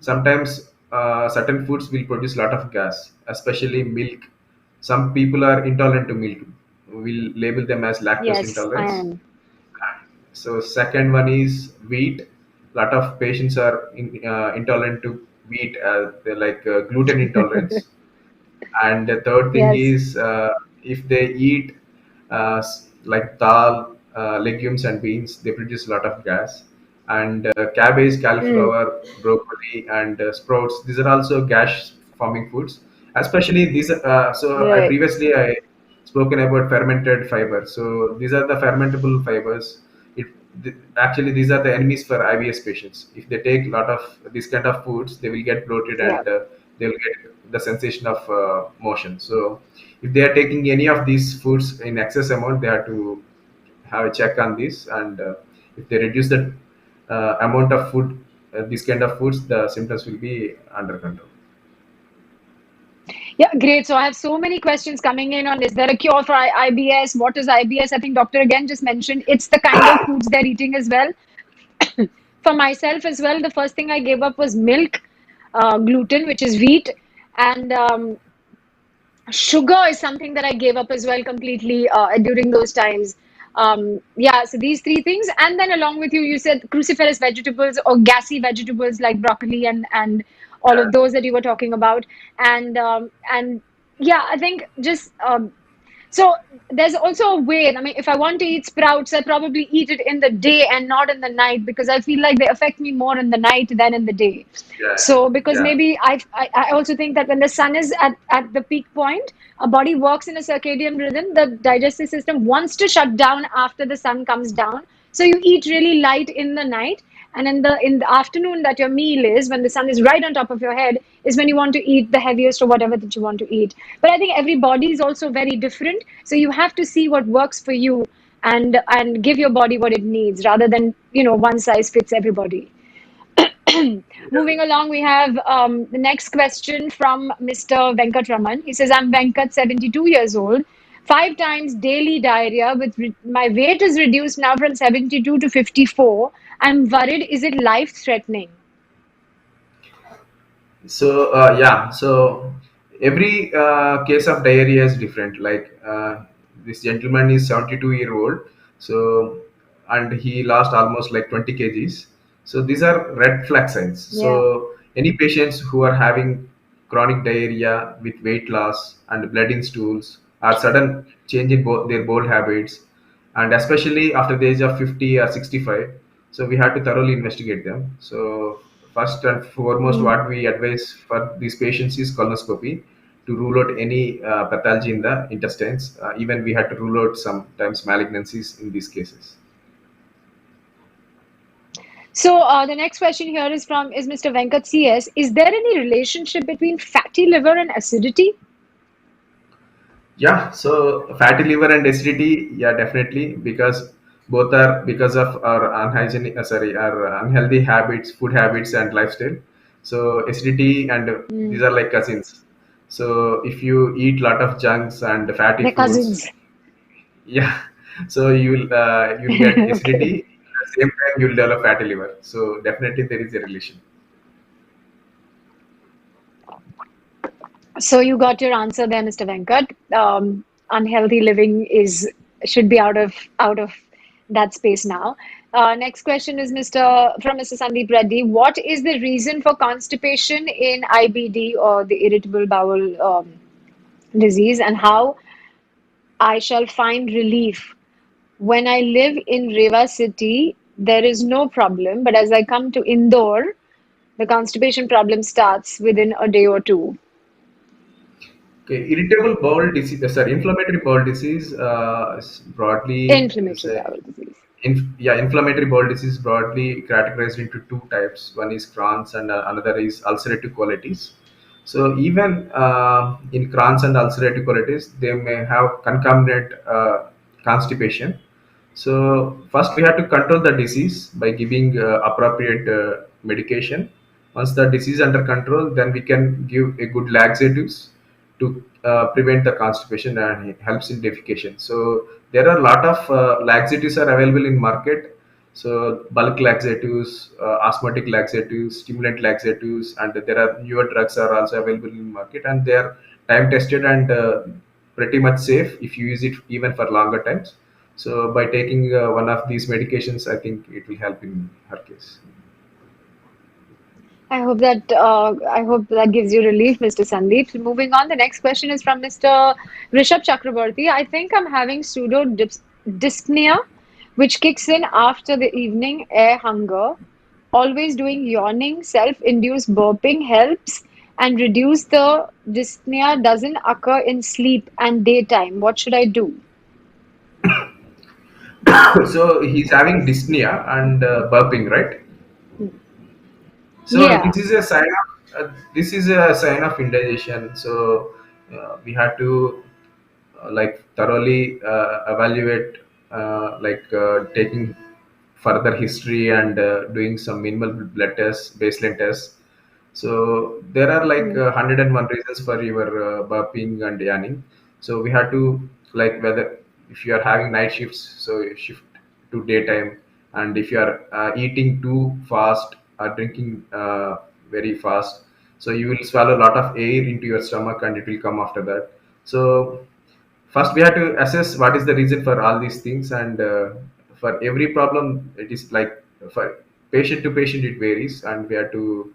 [SPEAKER 3] sometimes certain foods will produce a lot of gas, especially milk. Some people are intolerant to milk. We'll label them as lactose
[SPEAKER 2] Yes, I
[SPEAKER 3] intolerance.
[SPEAKER 2] am.
[SPEAKER 3] So second one is wheat. A lot of patients are intolerant to wheat. They're like gluten intolerance. And the third thing
[SPEAKER 2] Yes.
[SPEAKER 3] is if they eat like dal, legumes and beans, they produce a lot of gas. And cabbage,
[SPEAKER 2] Mm,
[SPEAKER 3] cauliflower, broccoli, and sprouts. These are also gas forming foods. Especially these. So I
[SPEAKER 2] right.
[SPEAKER 3] previously I spoken about fermented fiber. So these are the fermentable fibers. Actually, these are the enemies for IBS patients. If they take a lot of these kind of foods, they will get bloated
[SPEAKER 2] Yeah.
[SPEAKER 3] and they will get the sensation of motion. So if they are taking any of these foods in excess amount, they have to have a check on this. And if they reduce the amount of food, these kind of foods, the symptoms will be under control.
[SPEAKER 2] Yeah, great. So I have so many questions coming in on, is there a cure for IBS? What is IBS? I think doctor again just mentioned it's the kind of foods they're eating as well. For myself as well, the first thing I gave up was milk, gluten, which is wheat, and sugar is something that I gave up as well completely during those times. Yeah, so these three things, and then along with you, you said cruciferous vegetables or gassy vegetables like broccoli and all of those that you were talking about, and yeah, I think just so there's also a way. I mean, if I want to eat sprouts, I probably eat it in the day and not in the night because I feel like they affect me more in the night than in the day.
[SPEAKER 3] Yeah,
[SPEAKER 2] So because
[SPEAKER 3] yeah,
[SPEAKER 2] maybe I also think that when the sun is at the peak point, our body works in a circadian rhythm. The digestive system wants to shut down after the sun comes down. So you eat really light in the night, and in the afternoon that your meal is, when the sun is right on top of your head, is when you want to eat the heaviest or whatever that you want to eat. But I think every body is also very different, so you have to see what works for you and give your body what it needs rather than one size fits everybody. Moving along, we have the next question from Mr. Venkatraman. He says, I'm Venkat, 72 years old, 5 times daily diarrhea. My weight is reduced now from 72 to 54. I'm worried, is it life-threatening?
[SPEAKER 3] So yeah, so every case of diarrhea is different. Like this gentleman is 72-year-old, so and he lost almost like 20 kgs. So these are red flag signs.
[SPEAKER 2] Yeah.
[SPEAKER 3] So any patients who are having chronic diarrhea with weight loss and blood in stools or sudden change in their bowel habits, and especially after the age of 50 or 65, so we had to thoroughly investigate them. So first and foremost,
[SPEAKER 2] Mm.
[SPEAKER 3] what we advise for these patients is colonoscopy to rule out any pathology in the intestines. Even we had to rule out sometimes malignancies in these cases.
[SPEAKER 2] So the next question here is Mr. Venkat CS. Is there any relationship between fatty liver and acidity?
[SPEAKER 3] Yeah, so fatty liver and acidity, yeah, definitely, because both are because of our our unhealthy habits, food habits, and lifestyle. So acidity and these
[SPEAKER 2] Mm.
[SPEAKER 3] are like cousins. So if you eat lot of junks and fatty
[SPEAKER 2] They're
[SPEAKER 3] foods,
[SPEAKER 2] cousins.
[SPEAKER 3] yeah, so you'll get
[SPEAKER 2] Okay.
[SPEAKER 3] acidity. At the same time, you'll develop fatty liver. So definitely there is a relation.
[SPEAKER 2] So you got your answer there, Mr. Venkat. Unhealthy living is should be out of that space now. Next question is Mr. Sandeep Reddy. What is the reason for constipation in IBD or the irritable bowel disease, and how I shall find relief? When I live in Rewa city, there is no problem, but as I come to Indore, the constipation problem starts within a day or two.
[SPEAKER 3] Okay, irritable bowel disease, sorry, inflammatory bowel disease is broadly,
[SPEAKER 2] Inflammatory bowel disease.
[SPEAKER 3] yeah, inflammatory bowel disease broadly categorized into two types. One is Crohn's and another is ulcerative colitis. So even in Crohn's and ulcerative colitis, they may have concomitant constipation. So first we have to control the disease by giving appropriate medication. Once the disease is under control, then we can give a good laxatives to prevent the constipation, and it helps in defecation. So there are a lot of laxatives are available in market. So bulk laxatives, osmotic laxatives, stimulant laxatives, and there are newer drugs are also available in market, and they are time tested and pretty much safe if you use it even for longer times. So by taking one of these medications, I think it will help in her case.
[SPEAKER 2] I hope that gives you relief, Mr. Sandeep. Moving on, the next question is from Mr. Rishabh Chakraborty. I think I'm having dyspnea, which kicks in after the evening air hunger. Always doing yawning, self-induced burping helps and reduce the dyspnea doesn't occur in sleep and daytime. What should I do?
[SPEAKER 3] So he's having dyspnea and burping, right? So
[SPEAKER 2] Yeah.
[SPEAKER 3] this is a sign of indigestion. So we had to like thoroughly evaluate, taking further history and doing some minimal blood tests, baseline tests. So there are like
[SPEAKER 2] Mm.
[SPEAKER 3] 101 reasons for your burping and yawning. So we had to, like, whether if you are having night shifts, so you shift to daytime, and if you are eating too fast or drinking very fast, so you will swallow a lot of air into your stomach and it will come after that. So first we have to assess what is the reason for all these things, and for every problem it is like, for patient to patient it varies, and we have to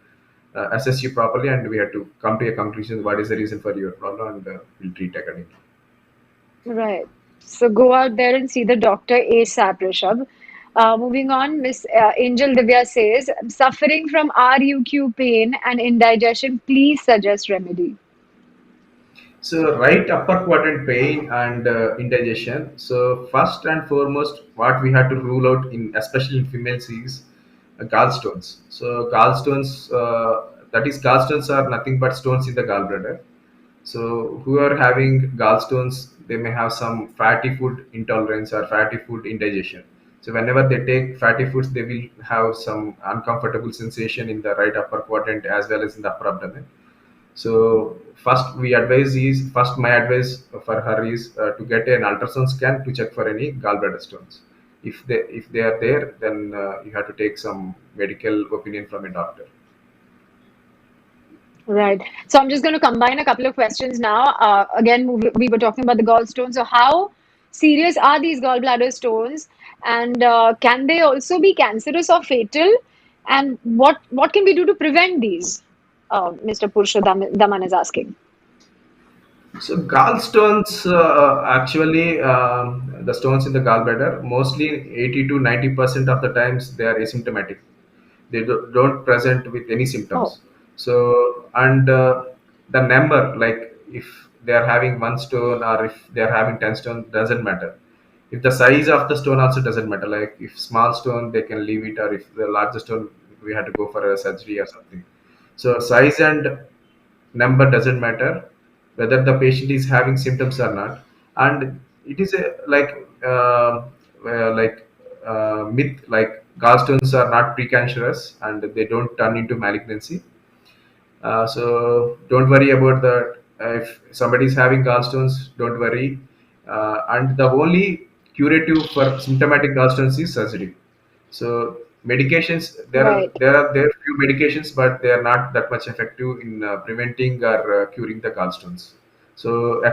[SPEAKER 3] assess you properly, and we have to come to a conclusion what is the reason for your problem, and we'll treat accordingly.
[SPEAKER 2] Right. So go out there and see the doctor ASAP, Rishabh. Moving on, Miss Angel Divya says, I'm suffering from RUQ pain and indigestion. Please suggest remedy.
[SPEAKER 3] So right upper quadrant pain and indigestion. So first and foremost, what we have to rule out in, especially in females, is gallstones. So gallstones, gallstones are nothing but stones in the gallbladder. So who are having gallstones, they may have some fatty food intolerance or fatty food indigestion. So whenever they take fatty foods, they will have some uncomfortable sensation in the right upper quadrant as well as in the upper abdomen. So first my advice for her is to get an ultrasound scan to check for any gallbladder stones. If they are there, then you have to take some medical opinion from a doctor.
[SPEAKER 2] Right. So I'm just going to combine a couple of questions now. Again, we were talking about the gallstones. So how serious are these gallbladder stones, and can they also be cancerous or fatal? And what can we do to prevent these? Mr. Daman is asking.
[SPEAKER 3] So gallstones, actually, the stones in the gallbladder, mostly 80 to 90% of the times they are asymptomatic. They don't present with any
[SPEAKER 2] Oh,
[SPEAKER 3] symptoms. So, and the number, like if they are having one stone or if they are having 10 stone, doesn't matter. If the size of the stone also doesn't matter. Like if small stone, they can leave it, or if the larger stone, we had to go for a surgery or something. So size and number doesn't matter, whether the patient is having symptoms or not. And it is a like myth, like gallstones are not precancerous and they don't turn into malignancy. So don't worry about that. If somebody is having gallstones, don't worry. And the only curative for symptomatic gallstones is surgery. So medications,
[SPEAKER 2] right.
[SPEAKER 3] there are few medications, but they are not that much effective in preventing or curing the gallstones. So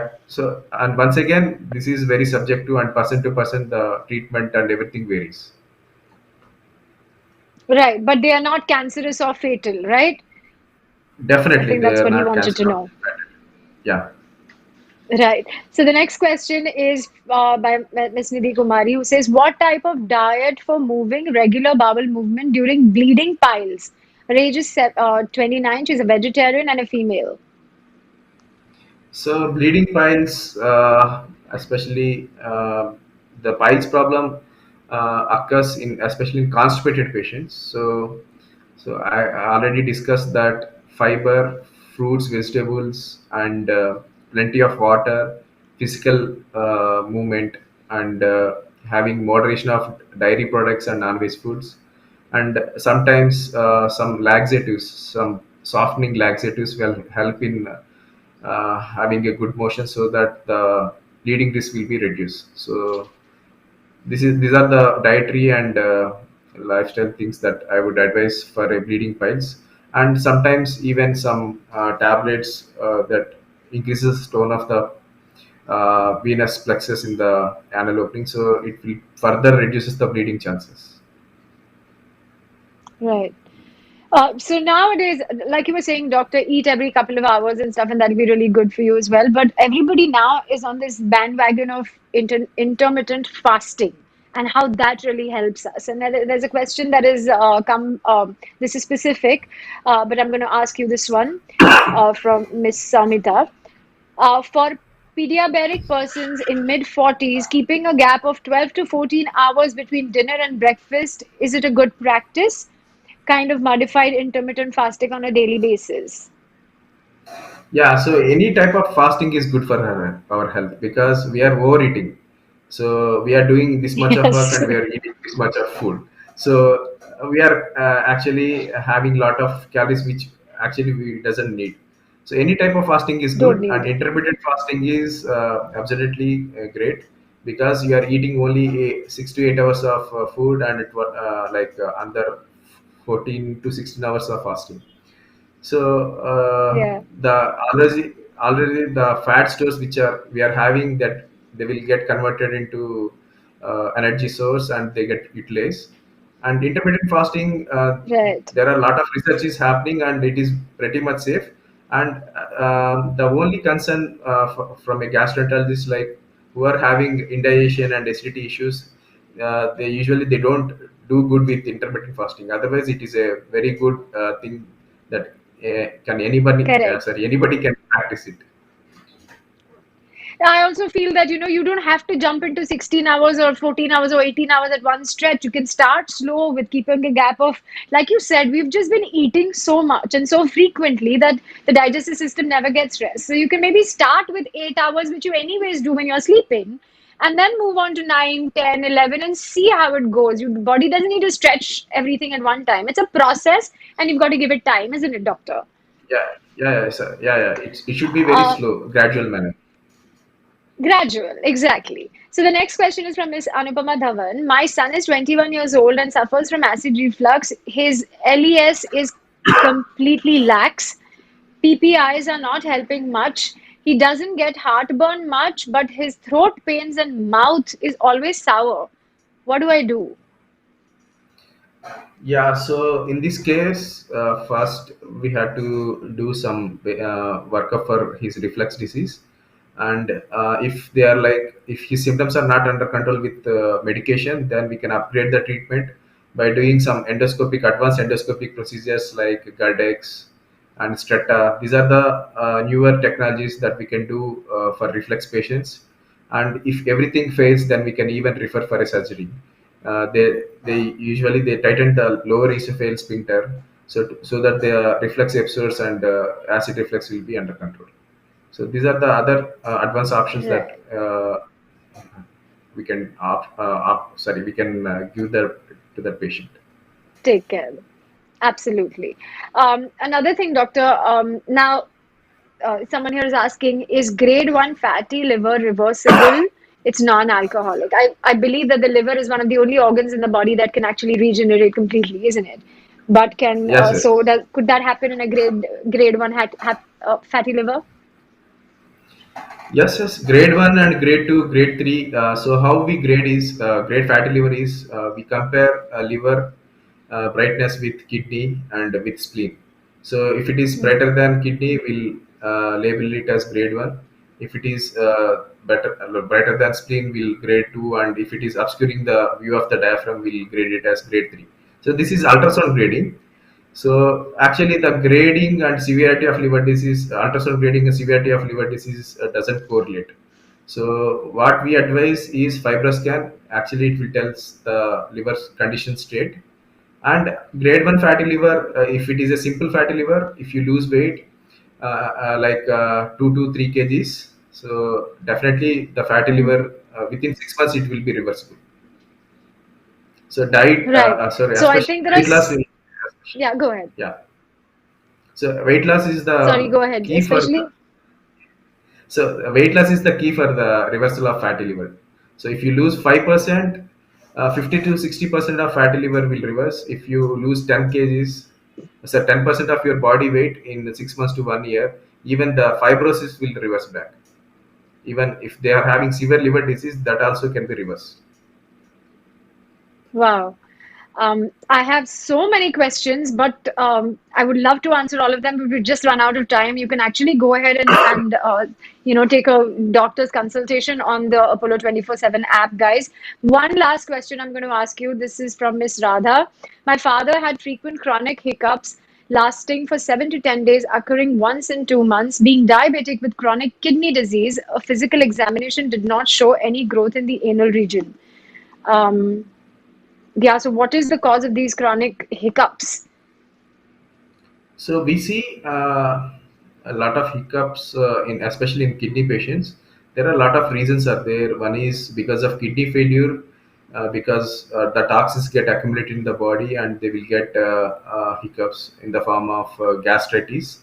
[SPEAKER 3] and once again, this is very subjective and person to person. The treatment and everything varies.
[SPEAKER 2] Right. But they are not cancerous or fatal, right? I
[SPEAKER 3] Definitely,
[SPEAKER 2] think
[SPEAKER 3] they
[SPEAKER 2] that's
[SPEAKER 3] are
[SPEAKER 2] what he
[SPEAKER 3] not
[SPEAKER 2] wanted
[SPEAKER 3] cancer
[SPEAKER 2] to
[SPEAKER 3] or
[SPEAKER 2] know.
[SPEAKER 3] fatal. Yeah.
[SPEAKER 2] Right. So the next question is by Ms. Nidhi Kumari, who says, "What type of diet for moving regular bowel movement during bleeding piles?" Her age is 29. She's a vegetarian and a female.
[SPEAKER 3] So bleeding piles, especially the piles problem, occurs in especially in constipated patients. So I already discussed that fiber, fruits, vegetables, and plenty of water, physical movement, and having moderation of dairy products and non-veg foods, and sometimes some laxatives, some softening laxatives will help in having a good motion so that the bleeding risk will be reduced. So these are the dietary and lifestyle things that I would advise for a bleeding piles, and sometimes even some tablets that increases tone of the venous plexus in the anal opening, so it will further reduces the bleeding chances.
[SPEAKER 2] Right. So nowadays, like you were saying, doctor, eat every couple of hours and stuff, and that'll be really good for you as well. But everybody now is on this bandwagon of intermittent fasting and how that really helps us. And there's a question that is this is specific, but I'm going to ask you this one from Miss Samita. For pediatric persons in mid 40s, keeping a gap of 12 to 14 hours between dinner and breakfast, is it a good practice? Kind of modified intermittent fasting on a daily basis.
[SPEAKER 3] Yeah, so any type of fasting is good for our health because we are overeating. So we are doing this much of work
[SPEAKER 2] Yes,
[SPEAKER 3] and we are eating this much of food. So we are actually having lot of calories which actually we doesn't need. So any type of fasting is
[SPEAKER 2] don't
[SPEAKER 3] good, and
[SPEAKER 2] need.
[SPEAKER 3] intermittent fasting is absolutely great because you are eating only 6 to 8 hours of food and under 14 to 16 hours of fasting. So
[SPEAKER 2] Yeah,
[SPEAKER 3] the already the fat stores which are we are having, that they will get converted into energy source and they get utilized. And intermittent fasting,
[SPEAKER 2] right.
[SPEAKER 3] there are a lot of research is happening and it is pretty much safe. And the only concern from a gastroenterologist, like who are having indigestion and acidity issues, they don't do good with intermittent fasting. Otherwise, it is a very good thing that can
[SPEAKER 2] Correct.
[SPEAKER 3] anybody can practice it.
[SPEAKER 2] I also feel that you don't have to jump into 16 hours or 14 hours or 18 hours at one stretch. You can start slow with keeping a gap of, like you said, we've just been eating so much and so frequently that the digestive system never gets rest. So you can maybe start with 8 hours, which you anyways do when you're sleeping, and then move on to 9, 10, 11, and see how it goes. Your body doesn't need to stretch everything at one time. It's a process, and you've got to give it time, isn't it, doctor?
[SPEAKER 3] Yeah, yeah, sir. Yeah. It should be very
[SPEAKER 2] Um,
[SPEAKER 3] slow, gradual manner.
[SPEAKER 2] Gradual, exactly. So the next question is from Miss Anupama Dhawan. My son is 21 years old and suffers from acid reflux. His LES is completely lax. PPIs are not helping much. He doesn't get heartburn much, but his throat pains and mouth is always sour. What do I do?
[SPEAKER 3] Yeah, so in this case, first we had to do some workup for his reflux disease, and if they are like if his symptoms are not under control with medication, then we can upgrade the treatment by doing some advanced endoscopic procedures like Gardex and Stretta. These are the newer technologies that we can do for reflux patients, and if everything fails, then we can even refer for a surgery. They usually they tighten the lower esophageal sphincter so that the reflux episodes and acid reflux will be under control. So these are the other advanced options that
[SPEAKER 2] Right.
[SPEAKER 3] we can we can give to the patient.
[SPEAKER 2] Take care. Absolutely. Another thing, doctor, now someone here is asking, is grade 1 fatty liver reversible? It's non-alcoholic. I believe that the liver is one of the only organs in the body that can actually regenerate completely, isn't it? But can
[SPEAKER 3] Yes, yes.
[SPEAKER 2] so does could that happen in a grade 1 fatty liver?
[SPEAKER 3] Yes, yes. Grade one and grade two, grade three. So how we grade is grade fatty liver is we compare liver brightness with kidney and with spleen. So if it is
[SPEAKER 2] Hmm.
[SPEAKER 3] brighter than kidney, we'll label it as grade one. If it is brighter than spleen, we'll grade two, and if it is obscuring the view of the diaphragm, we'll grade it as grade three. So this is ultrasound grading. So actually, the grading and severity of liver disease, ultrasound grading and severity of liver disease doesn't correlate. So what we advise is fibroscan. Actually, it will tell the liver's condition state. And grade one fatty liver, if it is a simple fatty liver, if you lose weight, like 2 to 3 kgs, so definitely the fatty
[SPEAKER 2] Hmm.
[SPEAKER 3] liver within 6 months it will be reversible. So diet,
[SPEAKER 2] Right.
[SPEAKER 3] sorry,
[SPEAKER 2] So I
[SPEAKER 3] especially
[SPEAKER 2] think there are
[SPEAKER 3] weight loss will,
[SPEAKER 2] yeah, go ahead.
[SPEAKER 3] yeah. So weight loss is
[SPEAKER 2] Sorry,
[SPEAKER 3] the
[SPEAKER 2] go ahead.
[SPEAKER 3] key for the,
[SPEAKER 2] Especially
[SPEAKER 3] so weight loss is the key for the reversal of fatty liver. So if you lose 5%, 50 to 60% of fatty liver will reverse. If you lose 10 kgs, so 10% of your body weight in 6 months to 1 year, even the fibrosis will reverse back. Even if they are having severe liver disease, that also can be reversed.
[SPEAKER 2] wow. I have so many questions, but I would love to answer all of them, but we just run out of time. You can actually go ahead and take a doctor's consultation on the Apollo 24/7 app, guys. One last question I'm going to ask you. This is from Miss Radha. My father had frequent chronic hiccups lasting for 7 to 10 days, occurring once in 2 months. Being diabetic with chronic kidney disease, a physical examination did not show any growth in the anal region. Um, yeah, so what is the cause of these chronic hiccups?
[SPEAKER 3] So we see a lot of hiccups in especially in kidney patients. There are a lot of reasons are there. One is because of kidney failure, because the toxins get accumulated in the body and they will get hiccups in the form of gastritis.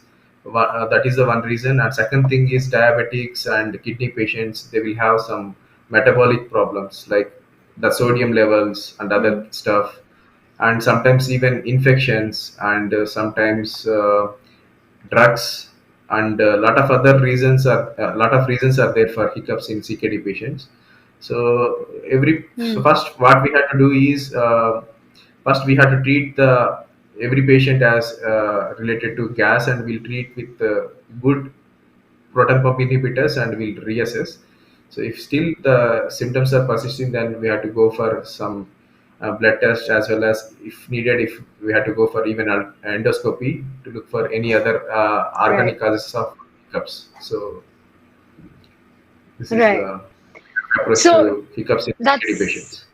[SPEAKER 3] That is the one reason. And second thing is diabetics and kidney patients. They will have some metabolic problems like the sodium levels and other
[SPEAKER 2] Mm,
[SPEAKER 3] stuff, and sometimes even infections, and sometimes drugs, and a lot of other reasons are a lot of reasons are there for hiccups in CKD patients. So
[SPEAKER 2] mm,
[SPEAKER 3] first what we had to do is first we had to treat the every patient as related to gas, and we'll treat with good proton pump inhibitors and we'll reassess. So if still the symptoms are persisting, then we have to go for some blood test, as well as if needed, if we had to go for even endoscopy to look for any other organic
[SPEAKER 2] right,
[SPEAKER 3] causes of hiccups. So this is
[SPEAKER 2] right.
[SPEAKER 3] the approach
[SPEAKER 2] So
[SPEAKER 3] to hiccups in CKD
[SPEAKER 2] that's
[SPEAKER 3] patients.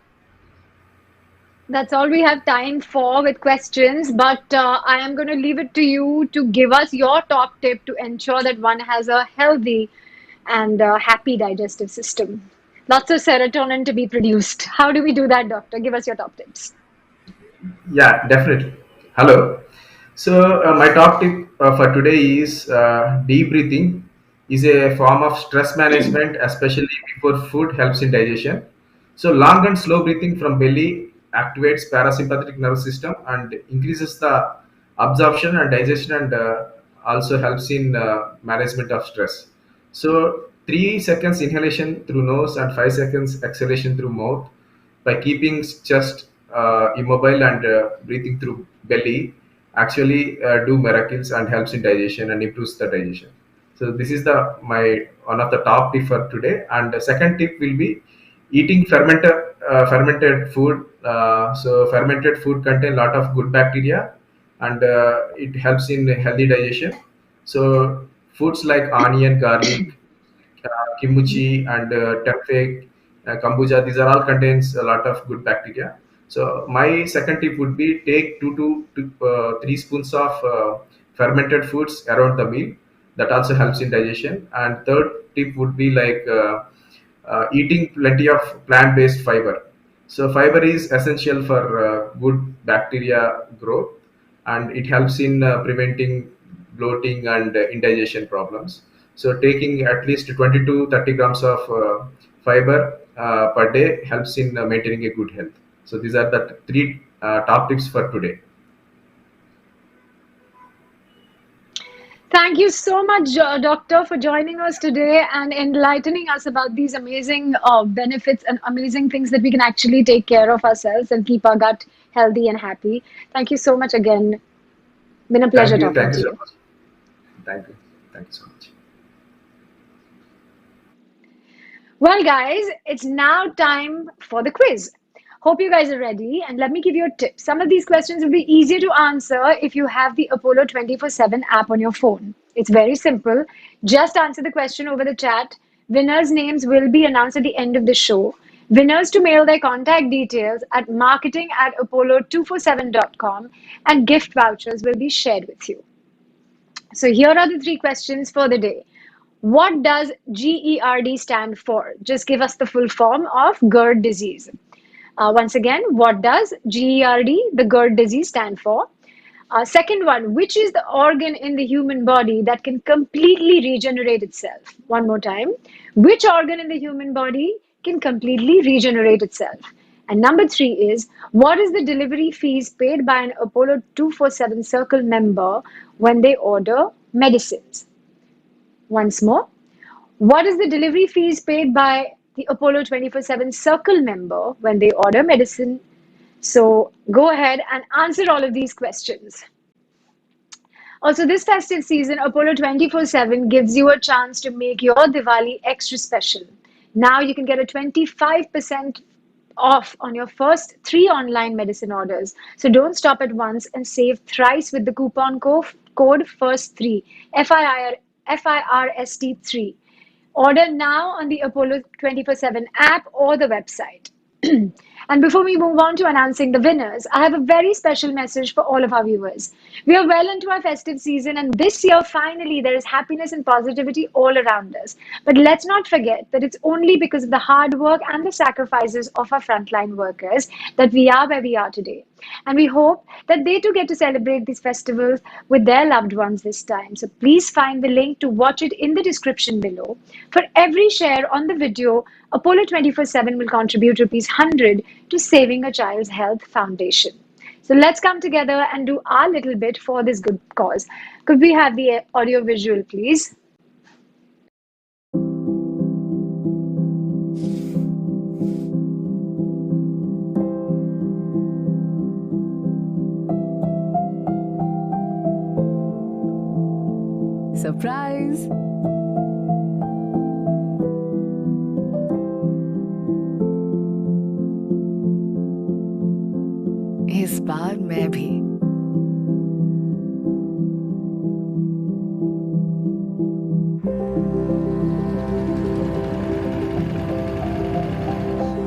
[SPEAKER 2] that's all we have time for with questions, but I am going to leave it to you to give us your top tip to ensure that one has a healthy and happy digestive system. Lots of serotonin to be produced. How do we do that, doctor? Give us your top tips.
[SPEAKER 3] Yeah, definitely. Hello. So my top tip for today is deep breathing is a form of stress management, especially before food helps in digestion. So long and slow breathing from belly activates parasympathetic nervous system and increases the absorption and digestion and also helps in management of stress. So 3 seconds inhalation through nose and 5 seconds exhalation through mouth by keeping chest immobile and breathing through belly actually do miracles and helps in digestion and improves the digestion. So this is the my one of the top tip for today. And the second tip will be eating fermented food. So fermented food contain lot of good bacteria and it helps in healthy digestion. So foods like onion, garlic, kimchi and tempeh, kombucha. These are all contains a lot of good bacteria. So my second tip would be take 2 to 3 spoons of fermented foods around the meal. That also helps in digestion. And third tip would be like eating plenty of plant-based fiber. So fiber is essential for good bacteria growth, and it helps in preventing bloating and indigestion problems. So taking at least 20 to 30 grams of fiber per day helps in maintaining a good health. So these are the three top tips for today.
[SPEAKER 2] Thank you so much, Doctor, for joining us today and enlightening us about these amazing benefits and amazing things that we can actually take care of ourselves and keep our gut healthy and happy. Thank you so much again. Been a pleasure talking
[SPEAKER 3] Thank
[SPEAKER 2] to
[SPEAKER 3] you so
[SPEAKER 2] you.
[SPEAKER 3] much. Thank you so much.
[SPEAKER 2] Well, guys, it's now time for the quiz. Hope you guys are ready. And let me give you a tip. Some of these questions will be easier to answer if you have the Apollo 24/7 app on your phone. It's very simple. Just answer the question over the chat. Winners' names will be announced at the end of the show. Winners to mail their contact details at marketing@apollo247.com and gift vouchers will be shared with you. So here are the three questions for the day. What does GERD stand for? Just give us the full form of GERD disease. Once again, what does GERD, the GERD disease, stand for? Second one, which is the organ in the human body that can completely regenerate itself? One more time. Which organ in the human body can completely regenerate itself? And number three is, what is the delivery fees paid by an Apollo 247 Circle member when they order medicines? Once more, what is the delivery fees paid by the Apollo 24/7 Circle member when they order medicine? So go ahead and answer all of these questions. Also, this festive season, Apollo 24/7 gives you a chance to make your Diwali extra special. Now you can get a 25% off on your first three online medicine orders. So don't stop at once and save thrice with the coupon code FIRST3, FIRST3. Order now on the Apollo 24/7 app or the website. And before we move on to announcing the winners, I have a very special message for all of our viewers. We are well into our festive season, and this year, finally, there is happiness and positivity all around us. But let's not forget that it's only because of the hard work and the sacrifices of our frontline workers that we are where we are today. And we hope that they too get to celebrate these festivals with their loved ones this time. So please find the link to watch it in the description below. For every share on the video, Apollo 24/7 will contribute rupees 100 to Saving a Child's Health Foundation. So let's come together and do our little bit for this good cause. Could we have the audio visual, please?
[SPEAKER 4] Surprise! इस बार मैं भी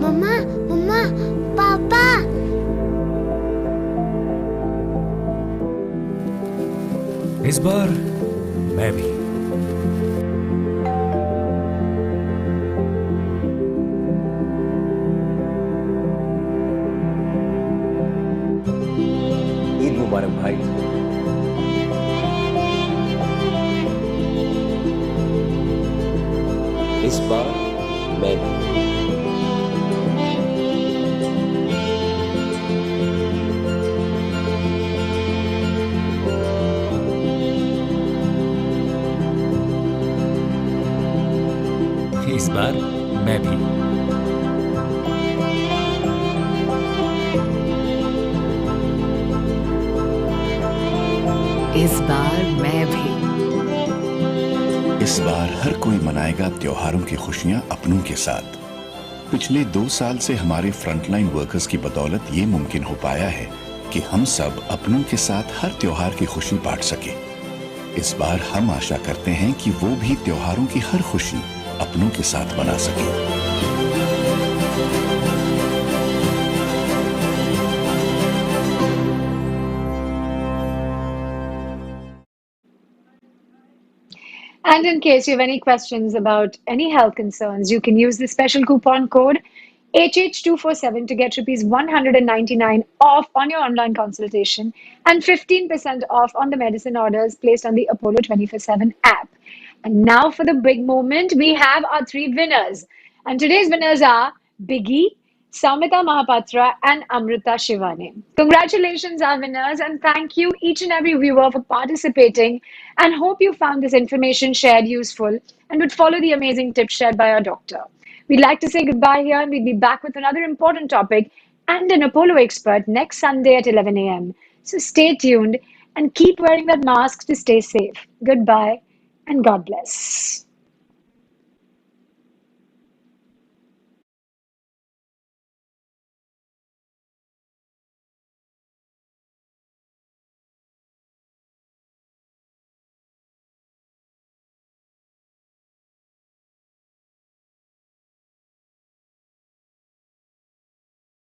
[SPEAKER 5] मम्मा मम्मा पापा
[SPEAKER 1] इस बार मैं भी
[SPEAKER 6] मुबारक भाई। इस बार मैं भी।
[SPEAKER 7] इस बार मैं भी।
[SPEAKER 4] इस बार मैं भी।
[SPEAKER 8] इस बार हर कोई मनाएगा त्योहारों की खुशियां अपनों के साथ। पिछले 2 साल से हमारे फ्रंटलाइन वर्कर्स की बदौलत ये मुमकिन हो पाया है कि हम सब अपनों के साथ हर त्योहार की खुशी बांट सके। इस बार हम आशा करते हैं कि वो भी त्योहारों की हर खुशी अपनों के साथ मना सके।
[SPEAKER 2] And in case you have any questions about any health concerns, you can use the special coupon code HH247 to get rupees 199 off on your online consultation and 15% off on the medicine orders placed on the Apollo 24/7 app. And now for the big moment, we have our 3 winners. And today's winners are Biggie, Samita Mahapatra, and Amrita Shivane. Congratulations, our winners, and thank you, each and every viewer, for participating. And hope you found this information shared useful and would follow the amazing tips shared by our doctor. We'd like to say goodbye here, and we'll be back with another important topic and an Apollo expert next Sunday at 11 a.m. So stay tuned and keep wearing that mask to stay safe. Goodbye, and God bless.